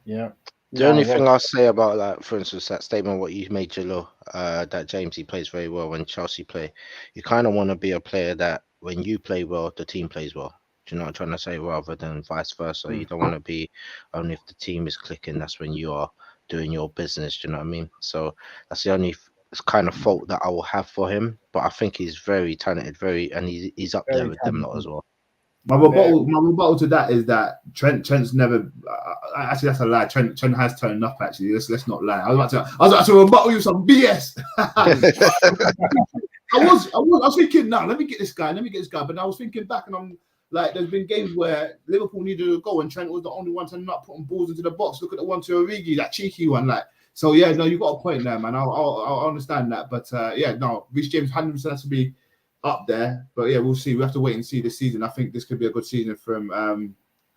Yeah. The only thing I'll say about, like, for instance, that statement what you made, Jalil, that James, he plays very well when Chelsea play. You kind of want to be a player that when you play well, the team plays well. Do you know what I'm trying to say? Rather than vice versa. You don't want to be only if the team is clicking, that's when you are doing your business. Do you know what I mean? So that's the only kind of fault that I will have for him. But I think he's very talented, and he's up there with them lot as well. My rebuttal to that is that Trent's never. Actually, that's a lie. Trent has turned up. Actually, let's not lie. I was about to rebuttal you some BS. I was thinking, no, let me get this guy. But I was thinking back, and I'm like, there's been games where Liverpool needed a goal, and Trent was the only one turning up, putting balls into the box. Look at the one to Origi, that cheeky one. Like, so yeah, no, you got a point there, man. I'll understand that, but yeah, no, Reece James 100% has to be up there, but yeah, we'll see. We have to wait and see this season. I think this could be a good season from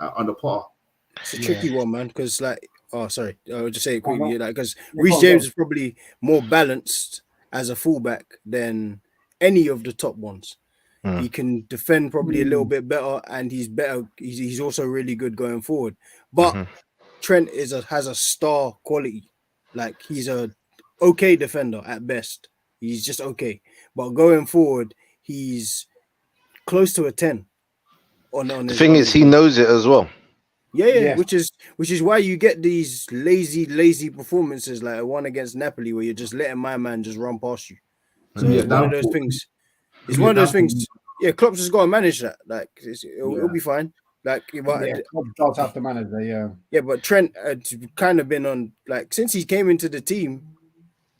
under Potter. It's a tricky one, man, because like, I'll just say it quickly, like, because Reece James is probably more balanced as a fullback than any of the top ones. He can defend probably a little bit better, and he's better. He's also really good going forward. But Trent has a star quality. Like, he's a okay defender at best. He's just okay, but going forward, he's close to a 10. The thing is, he knows it as well. Yeah. Which is why you get these lazy performances like one against Napoli, where you're just letting my man just run past you. So it's one of those things. It's one of those things. Yeah, Klopp's just got to manage that. Like, it'll be fine. Like, Klopp does have to manage that. Yeah, but Trent has kind of been on, like, since he came into the team,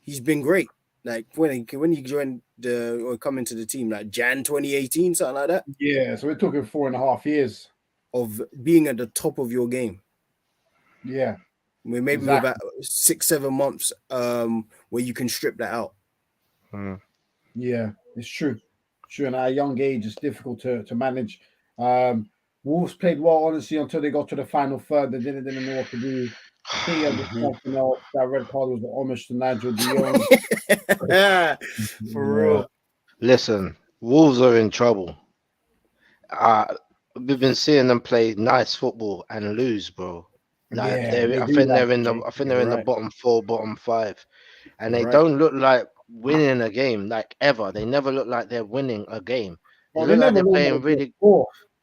he's been great. Like when he joined or come into the team, like Jan 2018, something like that. Yeah, so we're talking 4.5 years of being at the top of your game. Yeah, we maybe about 6-7 months where you can strip that out. Yeah, it's true. And at a young age, it's difficult to manage. Wolves played well, honestly, until they got to the final third. They didn't know what to do. I think that red card was the homage to Nigel de Jong. For real. Listen, Wolves are in trouble. We've been seeing them play nice football and lose, bro. Like, I think they're in the bottom 4, bottom 5, and they don't look like winning a game like ever. They never look like they're winning a game. They look like they're playing really.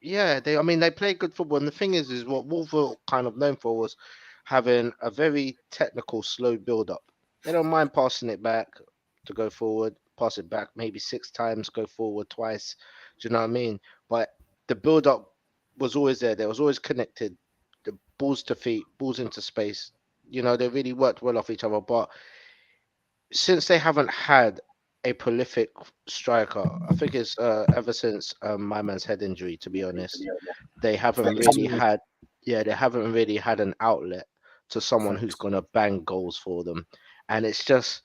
Yeah, they play good football, and the thing is what Wolves were kind of known for was having a very technical, slow build-up. They don't mind passing it back to go forward, pass it back maybe 6 times, go forward twice. Do you know what I mean? But the build-up was always there. They was always connected. The balls to feet, balls into space. They really worked well off each other. But since they haven't had a prolific striker. I think it's ever since my man's head injury. To be honest, they haven't really had. Yeah, they haven't really had an outlet to someone who's gonna bang goals for them, and it's just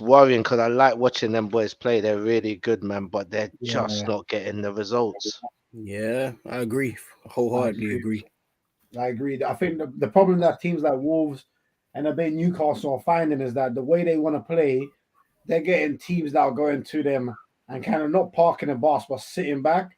worrying because I like watching them boys play. They're really good, man, but they're just Yeah, not getting the results. Yeah, I agree. Wholeheartedly agree. I agree. I think the problem that teams like Wolves and a bit Newcastle are finding is that the way they want to play, they're getting teams that are going to them and kind of not parking the bus but sitting back.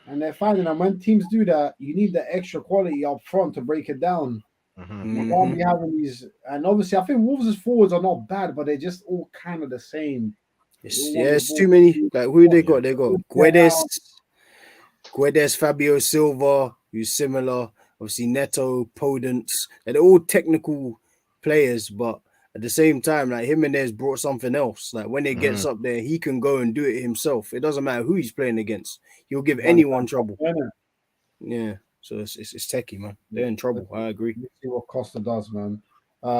And they're finding that when teams do that, you need the extra quality up front to break it down. You can't be having these. And obviously, I think Wolves' forwards are not bad, but they're just all kind of the same. They all want the It's ball. too many. Like who they got? Yeah. They got Get out. Guedes, Fabio Silva, who's similar. Obviously, Neto, Podence. And they're all technical players, but at the same time, like Jimenez brought something else. Like when it gets up there, he can go and do it himself. It doesn't matter who he's playing against. He'll give anyone trouble. Yeah. So it's techie, man. They're in trouble. I agree. Let's see what Costa does, man.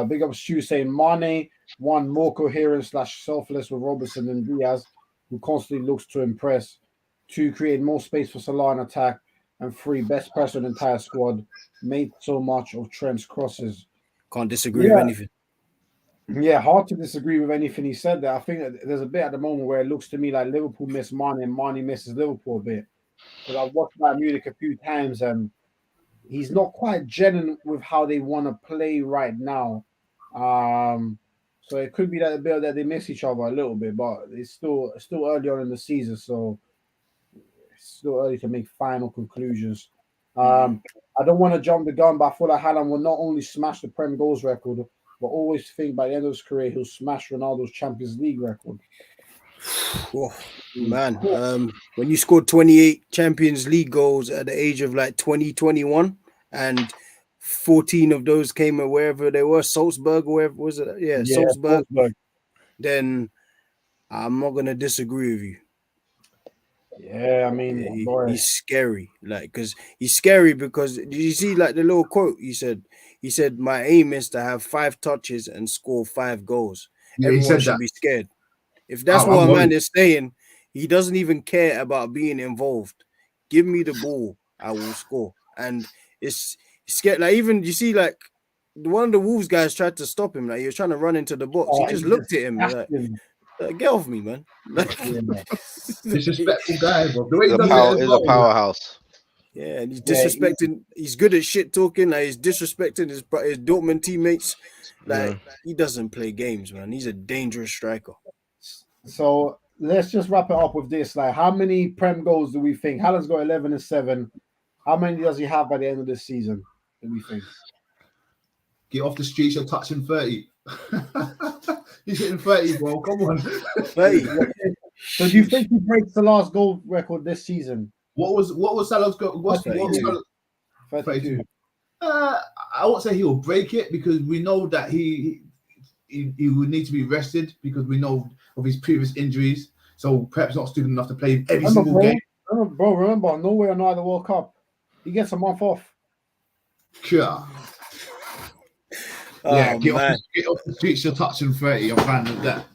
Big up Stu saying Mane one more coherent / selfless with Robertson and Diaz, who constantly looks to impress. 2, create more space for Salah in attack. And 3, best pressure in the entire squad. Made so much of Trent's crosses. Can't disagree with anything. Yeah, hard to disagree with anything he said there. I think that there's a bit at the moment where it looks to me like Liverpool miss Mane and Mane misses Liverpool a bit. Because I've watched Bayern Munich a few times and he's not quite gelling with how they want to play right now. So it could be that a bit that they miss each other a little bit, but it's still early on in the season, so it's still early to make final conclusions. I don't want to jump the gun, but I feel like Haaland will not only smash the Prem goals record, but always think by the end of his career he'll smash Ronaldo's Champions League record. Oh, man, when you scored 28 Champions League goals at the age of like 21, and 14 of those came at wherever they were, Salzburg or wherever was it? Yeah, Salzburg. Then I'm not gonna disagree with you. Yeah, I mean, he's scary. Like, because he's scary because did you see like the little quote he said? He said, "My aim is to have 5 touches and score 5 goals." Yeah, Everyone should be scared. If that's what a man is saying, he doesn't even care about being involved. Give me the ball, I will score. And it's scared. Like even you see, like one of the Wolves guys tried to stop him. Like he was trying to run into the box. He just looked at him like, get off me, man. Disrespectful guy, bro. The way He's a powerhouse. Yeah, and he's disrespecting. He's good at shit talking. Like he's disrespecting his Dortmund teammates. Like he doesn't play games, man. He's a dangerous striker. So let's just wrap it up with this. Like, how many Prem goals do we think? Haaland's got 11 and 7. How many does he have by the end of this season? Do we think? Get off the streets, you're touching 30. He's hitting 30, bro. Come on. 30. So do you think he breaks the last goal record this season? What was Salah's goal? What's 32. I won't say he will break it because we know that he would need to be rested because we know of his previous injuries. So perhaps not student enough to play every single game. Remember, Norway are not the World Cup. He gets a month off. Sure. Get off the streets, you're touching 30. I'm fine with that.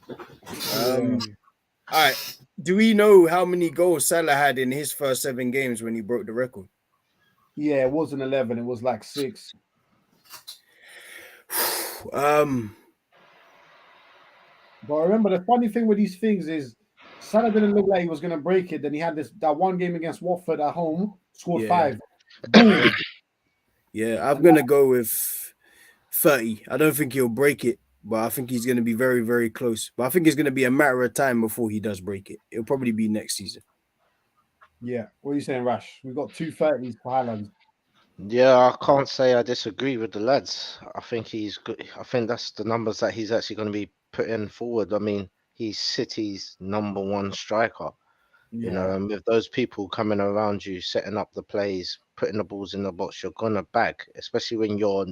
All right. Do we know how many goals Salah had in his first 7 games when he broke the record? Yeah, it wasn't 11. It was like 6. But remember, the funny thing with these things is Salah didn't look like he was going to break it. Then he had that one game against Watford at home, scored 5. Boom. Yeah, I'm going to go with 30. I don't think he'll break it, but I think he's going to be very, very close. But I think it's going to be a matter of time before he does break it. It'll probably be next season. Yeah. What are you saying, Rash? We've got 2 30s for Haaland. Yeah, I can't say I disagree with the lads. I think he's good. I think that's the numbers that he's actually going to be putting forward. I mean, he's City's number 1 striker. You know, and with those people coming around you, setting up the plays, putting the balls in the box, you're gonna bag, especially when you're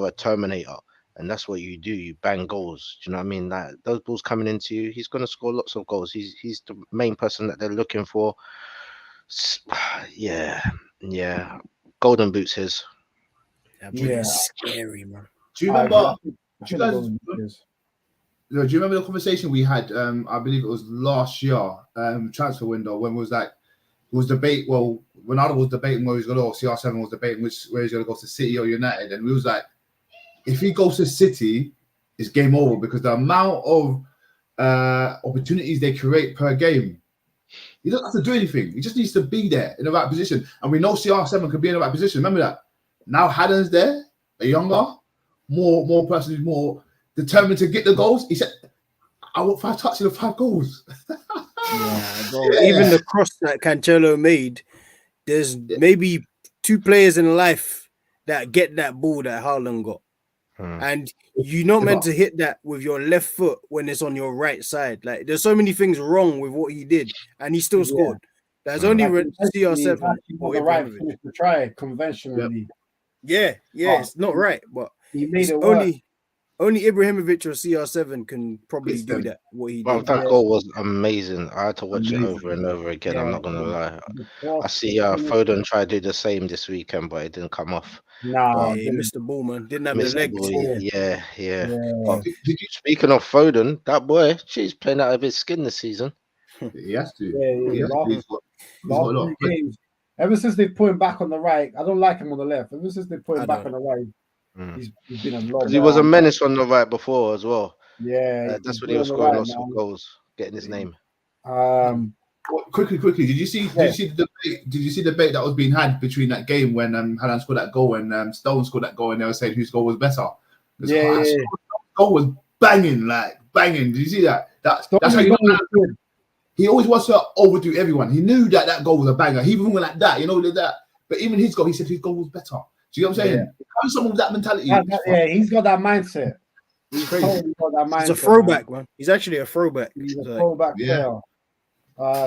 a terminator, and that's what you do. You bang goals. Do you know what I mean? That those balls coming into you, he's gonna score lots of goals. He's the main person that they're looking for. Yeah. Golden boots his. That is scary, man. Do you remember? do you remember the conversation we had? I believe it was last year, transfer window, when it was like, it was debate. Well, Ronaldo was debating where he's going to go. CR7 was debating where he's going to go, to City or United, and we was like, if he goes to City, it's game over, because the amount of opportunities they create per game, he doesn't have to do anything. He just needs to be there in the right position, and we know CR7 can be in the right position. Remember that. Now Haaland's there, a younger, more person who's more determined to get the goals. He said, I want 5 touches and 5 goals. Even the cross that Cancelo made, there's maybe 2 players in life that get that ball that Haaland got. And you're not meant to hit that with your left foot when it's on your right side. Like, there's so many things wrong with what he did, and he still scored. There's only CR7 or the right finish to try conventionally. Yeah, it's not right, but he made it work. Only Ibrahimovic or CR7 can probably do that. What he did. That goal was amazing. I had to watch it over and over again. I'm not gonna lie. I see Foden try to do the same this weekend, but it didn't come off. No, he missed the ball, man. Didn't have the legs. Yeah. Speaking of Foden, that boy, he's playing out of his skin this season. He has to. Last 3 games. Ever since they put him back on the right, I don't like him on the left. Ever since they put him back on the right, he's been a lot. Because he was a menace on the right before as well. Yeah, that's when he was scoring lots of goals, getting his name. Quickly. Did you see the debate that was being had between that game when Haaland scored that goal and Stone scored that goal, and they were saying whose goal was better? Goal was banging. Did you see that? That's how you know. He always wants to overdo everyone. He knew that goal was a banger. He even went like that, that. But even his goal, he said his goal was better. Do you know what I'm saying? How someone with that mentality? He's got that mindset. He's totally got that mindset. He's a throwback, man. He's actually a throwback. He's a throwback player.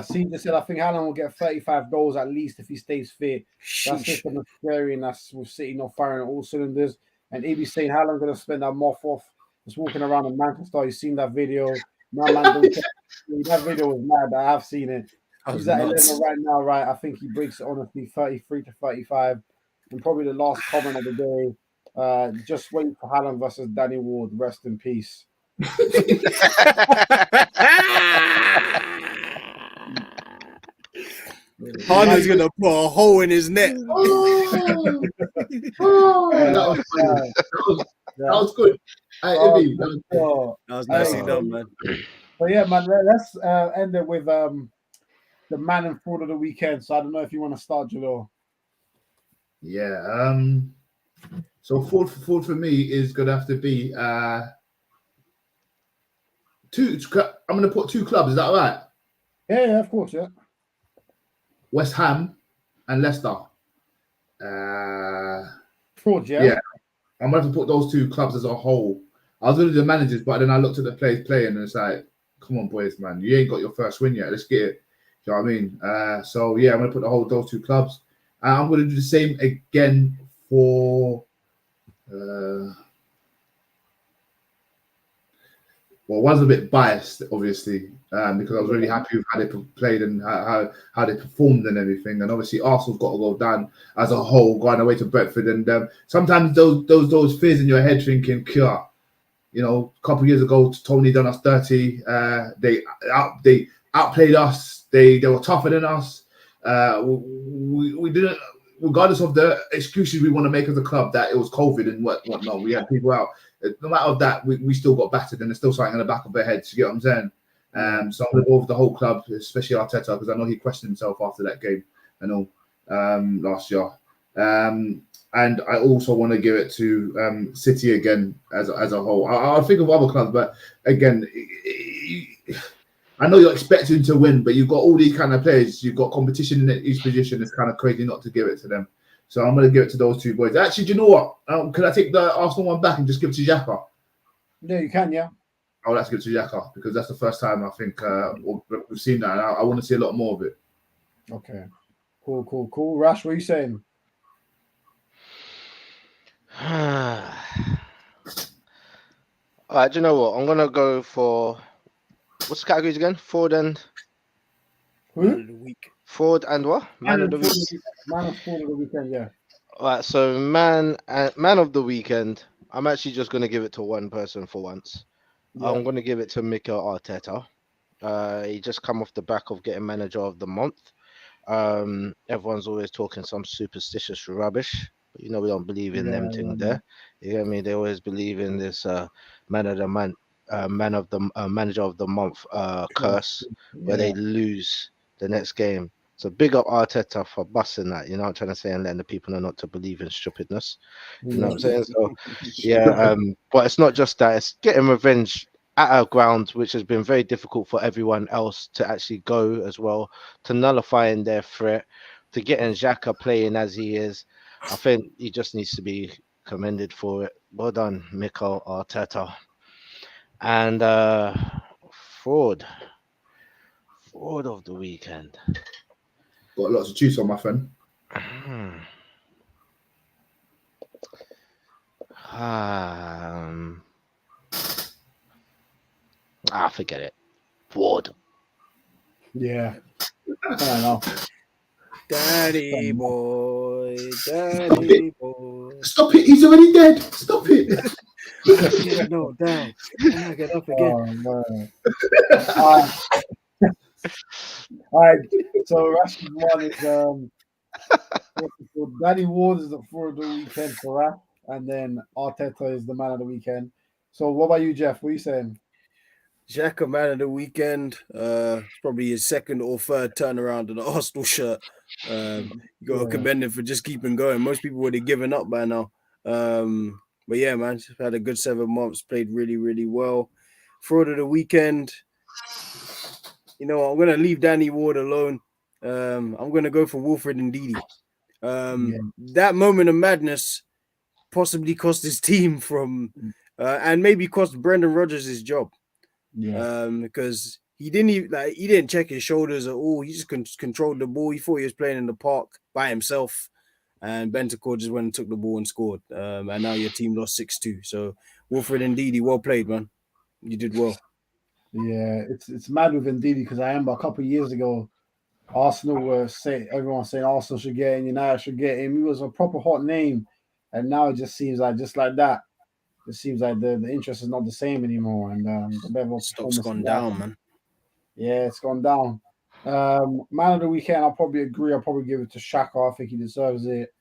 Caesar said, I think Haaland will get 35 goals at least if he stays fit. That's just the scary, and that's with City not firing on all cylinders. And Ibi saying Haaland going to spend that month off just walking around in Manchester. You've seen that video. That video was mad. I have seen it. He's at 11 right now, right? I think he breaks it honestly 33 to 35. And probably the last comment of the day, just wait for Haaland versus Danny Ward. Rest in peace. Haaland's going to put a hole in his net. That was good. That was nicely done, man. So yeah, man, let's end it with the man and fraud of the weekend. So I don't know if you want to start, Jalil. Yeah. So fraud for me is gonna have to be 2. I'm gonna put 2 clubs. Is that all right? Yeah, of course, yeah. West Ham and Leicester. Fraud, yeah. Yeah. I'm gonna have to put those 2 clubs as a whole. I was going to do the managers, but then I looked at the players playing, and it's like, come on, boys, man, you ain't got your first win yet. Let's get it. Do you know what I mean? So yeah, I'm going to put those 2 clubs. I'm going to do the same again for. Well, one's a bit biased, obviously, because I was really happy with how they played and how they performed and everything. And obviously, Arsenal's got to go down as a whole, going away to Brentford. And sometimes those fears in your head thinking, "Cure." You know, a couple of years ago, Tony done us dirty. They outplayed us. They were tougher than us. We didn't, regardless of the excuses we want to make as a club that it was COVID and whatnot. We had people out. No matter of that, we still got battered, and there's still something in the back of their heads. You get what I'm saying? So I'm going to go with the whole club, especially Arteta, because I know he questioned himself after that game and all last year. And I also want to give it to City again as a whole. I'll think of other clubs, but again, I know you're expecting to win, but you've got all these kind of players. You've got competition in each position. It's kind of crazy not to give it to them. So I'm going to give it to those 2 boys. Actually, do you know what? Can I take the Arsenal one back and just give it to Xhaka? Yeah, you can, yeah. I would like to give it to Xhaka because that's the first time I think we've seen that. And I want to see a lot more of it. Okay. Cool. Rash, what are you saying? All right, do you know what? I'm gonna go for what's the categories again? Ford and Man of the week. Ford and what? Man of the week. Man of Ford of the weekend, yeah. All right, so man of the weekend. I'm actually just gonna give it to one person for once. Yeah. I'm going to give it to Mikel Arteta. He just come off the back of getting manager of the month. Everyone's always talking some superstitious rubbish, but we don't believe in them things Yeah. there. You get me? They always believe in this man of the man, manager of the month curse, where they Yeah. lose the next game. So big up Arteta for busting that. You know what I'm trying to say, and letting the people know not to believe in stupidness. You know what I'm saying? So yeah, but it's not just that; it's getting revenge at a ground which has been very difficult for everyone else to actually go as well, to nullifying their threat, to getting Xhaka playing as he is. I think he just needs to be commended for it. Well done, Mikel Arteta. And fraud, fraud of the weekend. Got lots of juice on, my friend. Forget it. Fraud. Yeah. Fair enough. Daddy boy, daddy boy. Stop it! He's already dead. Stop it! Yeah, no, down. I might get up again. Oh man. All right. So Rash's one is Danny Ward is for the weekend for Rash, and then Arteta is the man of the weekend. So what about you, Jeff? What are you saying? Xhaka man of the weekend. It's probably his second or third turnaround in the Arsenal shirt. You got to commend him for just keeping going. Most people would have given up by now. But yeah, man, just had a good 7 months. Played really, really well. Fraud of the weekend. You know, I'm gonna leave Danny Ward alone. I'm gonna go for Wilfred and Ndidi. That moment of madness possibly cost his team from, and maybe cost Brendan Rodgers his job. Because he didn't check his shoulders at all. He just controlled the ball. He thought he was playing in the park by himself, and Bentancur just went and took the ball and scored. And now your team lost 6-2. So Wilfred and Ndidi, well played, man. You did well. Yeah, it's mad with Ndidi because I remember a couple of years ago, Arsenal were saying everyone saying Arsenal should get him, United should get him. He was a proper hot name, and now it just seems like just like that. It seems like the interest is not the same anymore, and the level of Stock's performance gone down, man. Yeah, it's gone down. Man of the weekend, I'll probably agree. I'll probably give it to Shaka. I think he deserves it.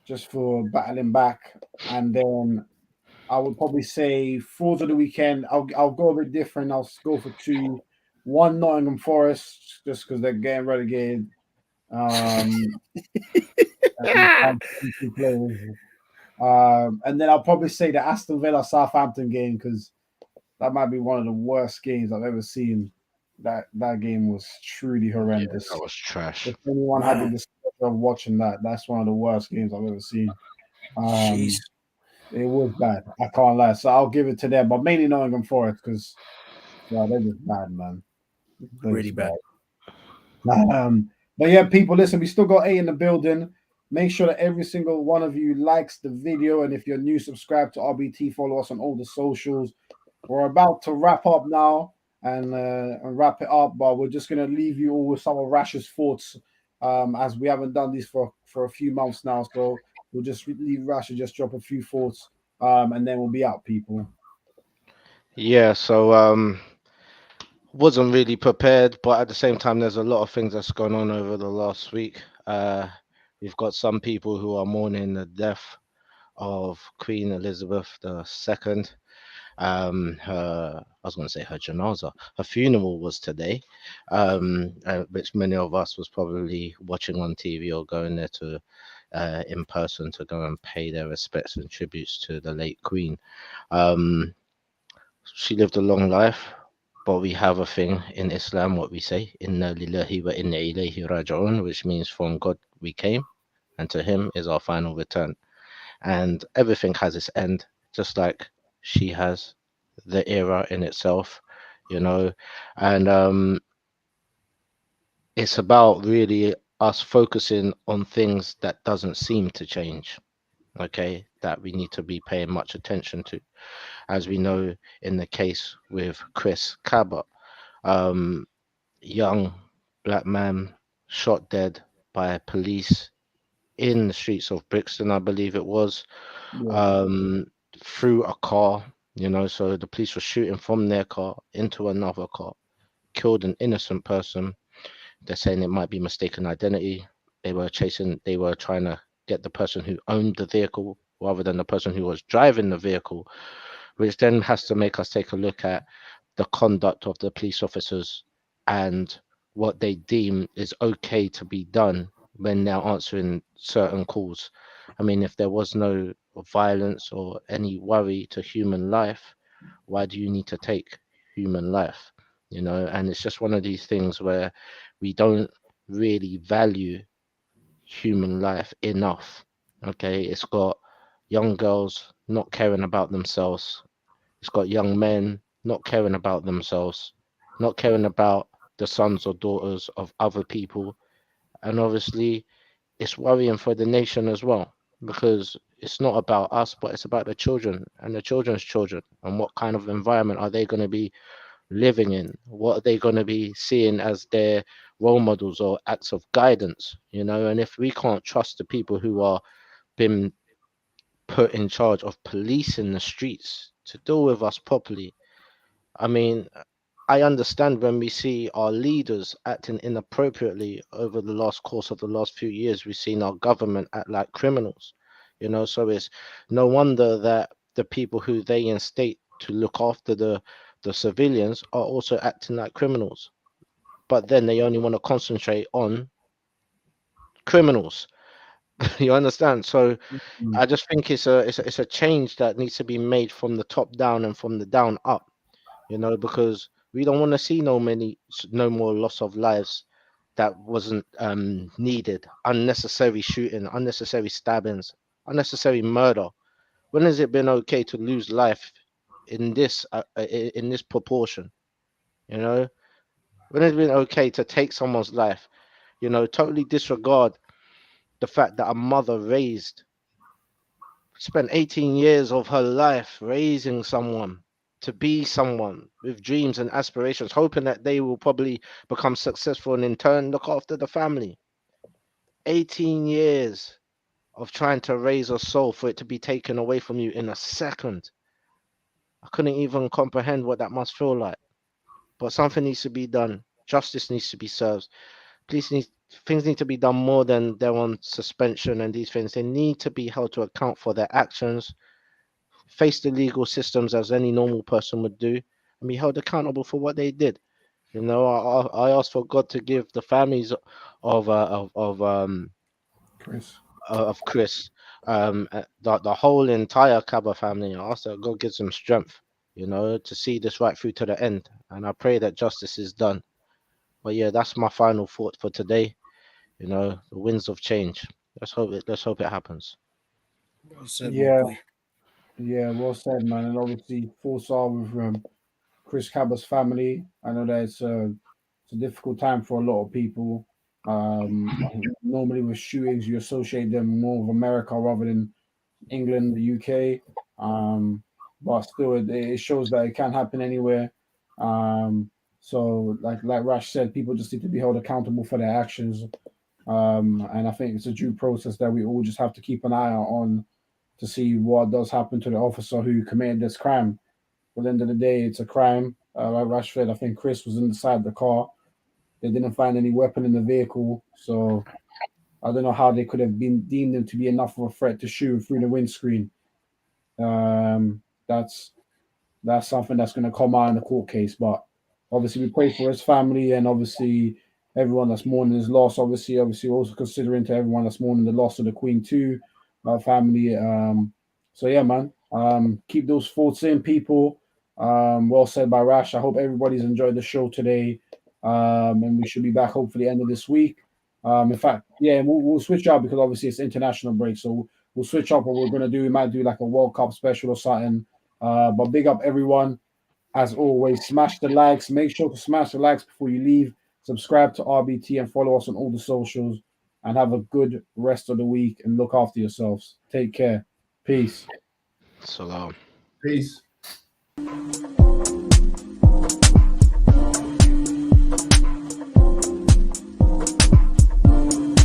Just for battling back, and then I would probably say frauds of the weekend. I'll go a bit different. I'll go for two. One Nottingham Forest, just because they're getting relegated. And then I'll probably say the Aston Villa Southampton game because that might be one of the worst games I've ever seen. That game was truly horrendous. Yeah, that was trash. If anyone had the displeasure of watching that, that's one of the worst games I've ever seen. Jeez. It was bad. I can't lie. So I'll give it to them, but mainly Nottingham Forest because they're just bad, man. They're Really just bad. But yeah, people, listen, we still got 8 in the building. Make sure that every single one of you likes the video, and if you're new, subscribe to RBT. Follow us on all the socials. We're about to wrap up now and wrap it up, but we're just gonna leave you all with some of Rash's thoughts, as we haven't done these for a few months now. So we'll just leave Rash and just drop a few thoughts, and then we'll be out, people. Yeah, so wasn't really prepared, but at the same time, there's a lot of things that's gone on over the last week. We've got some people who are mourning the death of Queen Elizabeth II. I was going to say her janaza. Her funeral was today, which many of us was probably watching on TV or going there to in person to go and pay their respects and tributes to the late Queen. She lived a long life, but we have a thing in Islam, what we say, Inna lillahi wa inna ilayhi raji'un, which means from God we came, and to Him is our final return. And everything has its end, just like she has the era in itself, and it's about really us focusing on things that doesn't seem to change, okay, that we need to be paying much attention to, as we know in the case with Chris Cabot, young black man shot dead by police in the streets of Brixton, I believe it was, through a car. So the police were shooting from their car into another car, killed an innocent person. They're saying it might be mistaken identity. They were trying to get the person who owned the vehicle rather than the person who was driving the vehicle, which then has to make us take a look at the conduct of the police officers and what they deem is okay to be done when they're answering certain calls. I mean, if there was no violence or any worry to human life, why do you need to take human life? And it's just one of these things where we don't really value human life enough. Okay, it's got young girls not caring about themselves. It's got young men not caring about themselves, not caring about the sons or daughters of other people. And obviously, it's worrying for the nation as well, because it's not about us, but it's about the children and the children's children. And what kind of environment are they going to be living in? What are they going to be seeing as their role models or acts of guidance? And if we can't trust the people who are been put in charge of policing the streets to deal with us properly, I mean, I understand when we see our leaders acting inappropriately over the last course of the last few years, we've seen our government act like criminals, so it's no wonder that the people who they instate to look after the civilians are also acting like criminals. But then they only want to concentrate on criminals. You understand? So Mm. I just think it's a change that needs to be made from the top down and from the down up. Because we don't want to see no more loss of lives that wasn't needed, unnecessary shooting, unnecessary stabbings, unnecessary murder. When has it been okay to lose life in this proportion? You know, when has it been okay to take someone's life? Totally disregard the fact that a mother spent 18 years of her life raising someone to be someone with dreams and aspirations, hoping that they will probably become successful and in turn look after the family. 18 years of trying to raise a soul for it to be taken away from you in a second. I couldn't even comprehend what that must feel like. But something needs to be done. Justice needs to be served. Things need to be done more than they're on suspension and these things. They need to be held to account for their actions, face the legal systems as any normal person would do, and be held accountable for what they did. I ask for God to give the families of Chris. Chris, the whole entire Kaba family. I ask that God gives them strength, to see this right through to the end. And I pray that justice is done. But yeah, that's my final thought for today. The winds of change. Let's hope it happens. Well said, my Yeah, boy. yeah, well said, man. And obviously, thoughts are with Chris Cabba's family. I know that it's a difficult time for a lot of people. I think normally with shootings, you associate them more with America rather than England, the UK. But still, it shows that it can happen anywhere. Um, so, like Rash said, people just need to be held accountable for their actions. And I think it's a due process that we all just have to keep an eye out on to see what does happen to the officer who committed this crime. At the end of the day, it's a crime. Like Rashford, I think Chris was inside the car. They didn't find any weapon in the vehicle, so I don't know how they could have been deemed him to be enough of a threat to shoot through the windscreen. Um, that's that's something that's going to come out in the court case. But obviously, we pray for his family and obviously everyone that's mourning his loss. Obviously, also considering to everyone that's mourning the loss of the Queen too, our family. So yeah, man. Keep those thoughts in, people. Well said by Rash. I hope everybody's enjoyed the show today. And we should be back hopefully end of this week. In fact, yeah, we'll switch up because obviously it's international break, so we'll switch up what we're gonna do. We might do like a World Cup special or something. But big up everyone. As always, smash the likes. Make sure to smash the likes before you leave. Subscribe to RBT and follow us on all the socials. And have a good rest of the week and look after yourselves. Take care. Peace. So. Peace.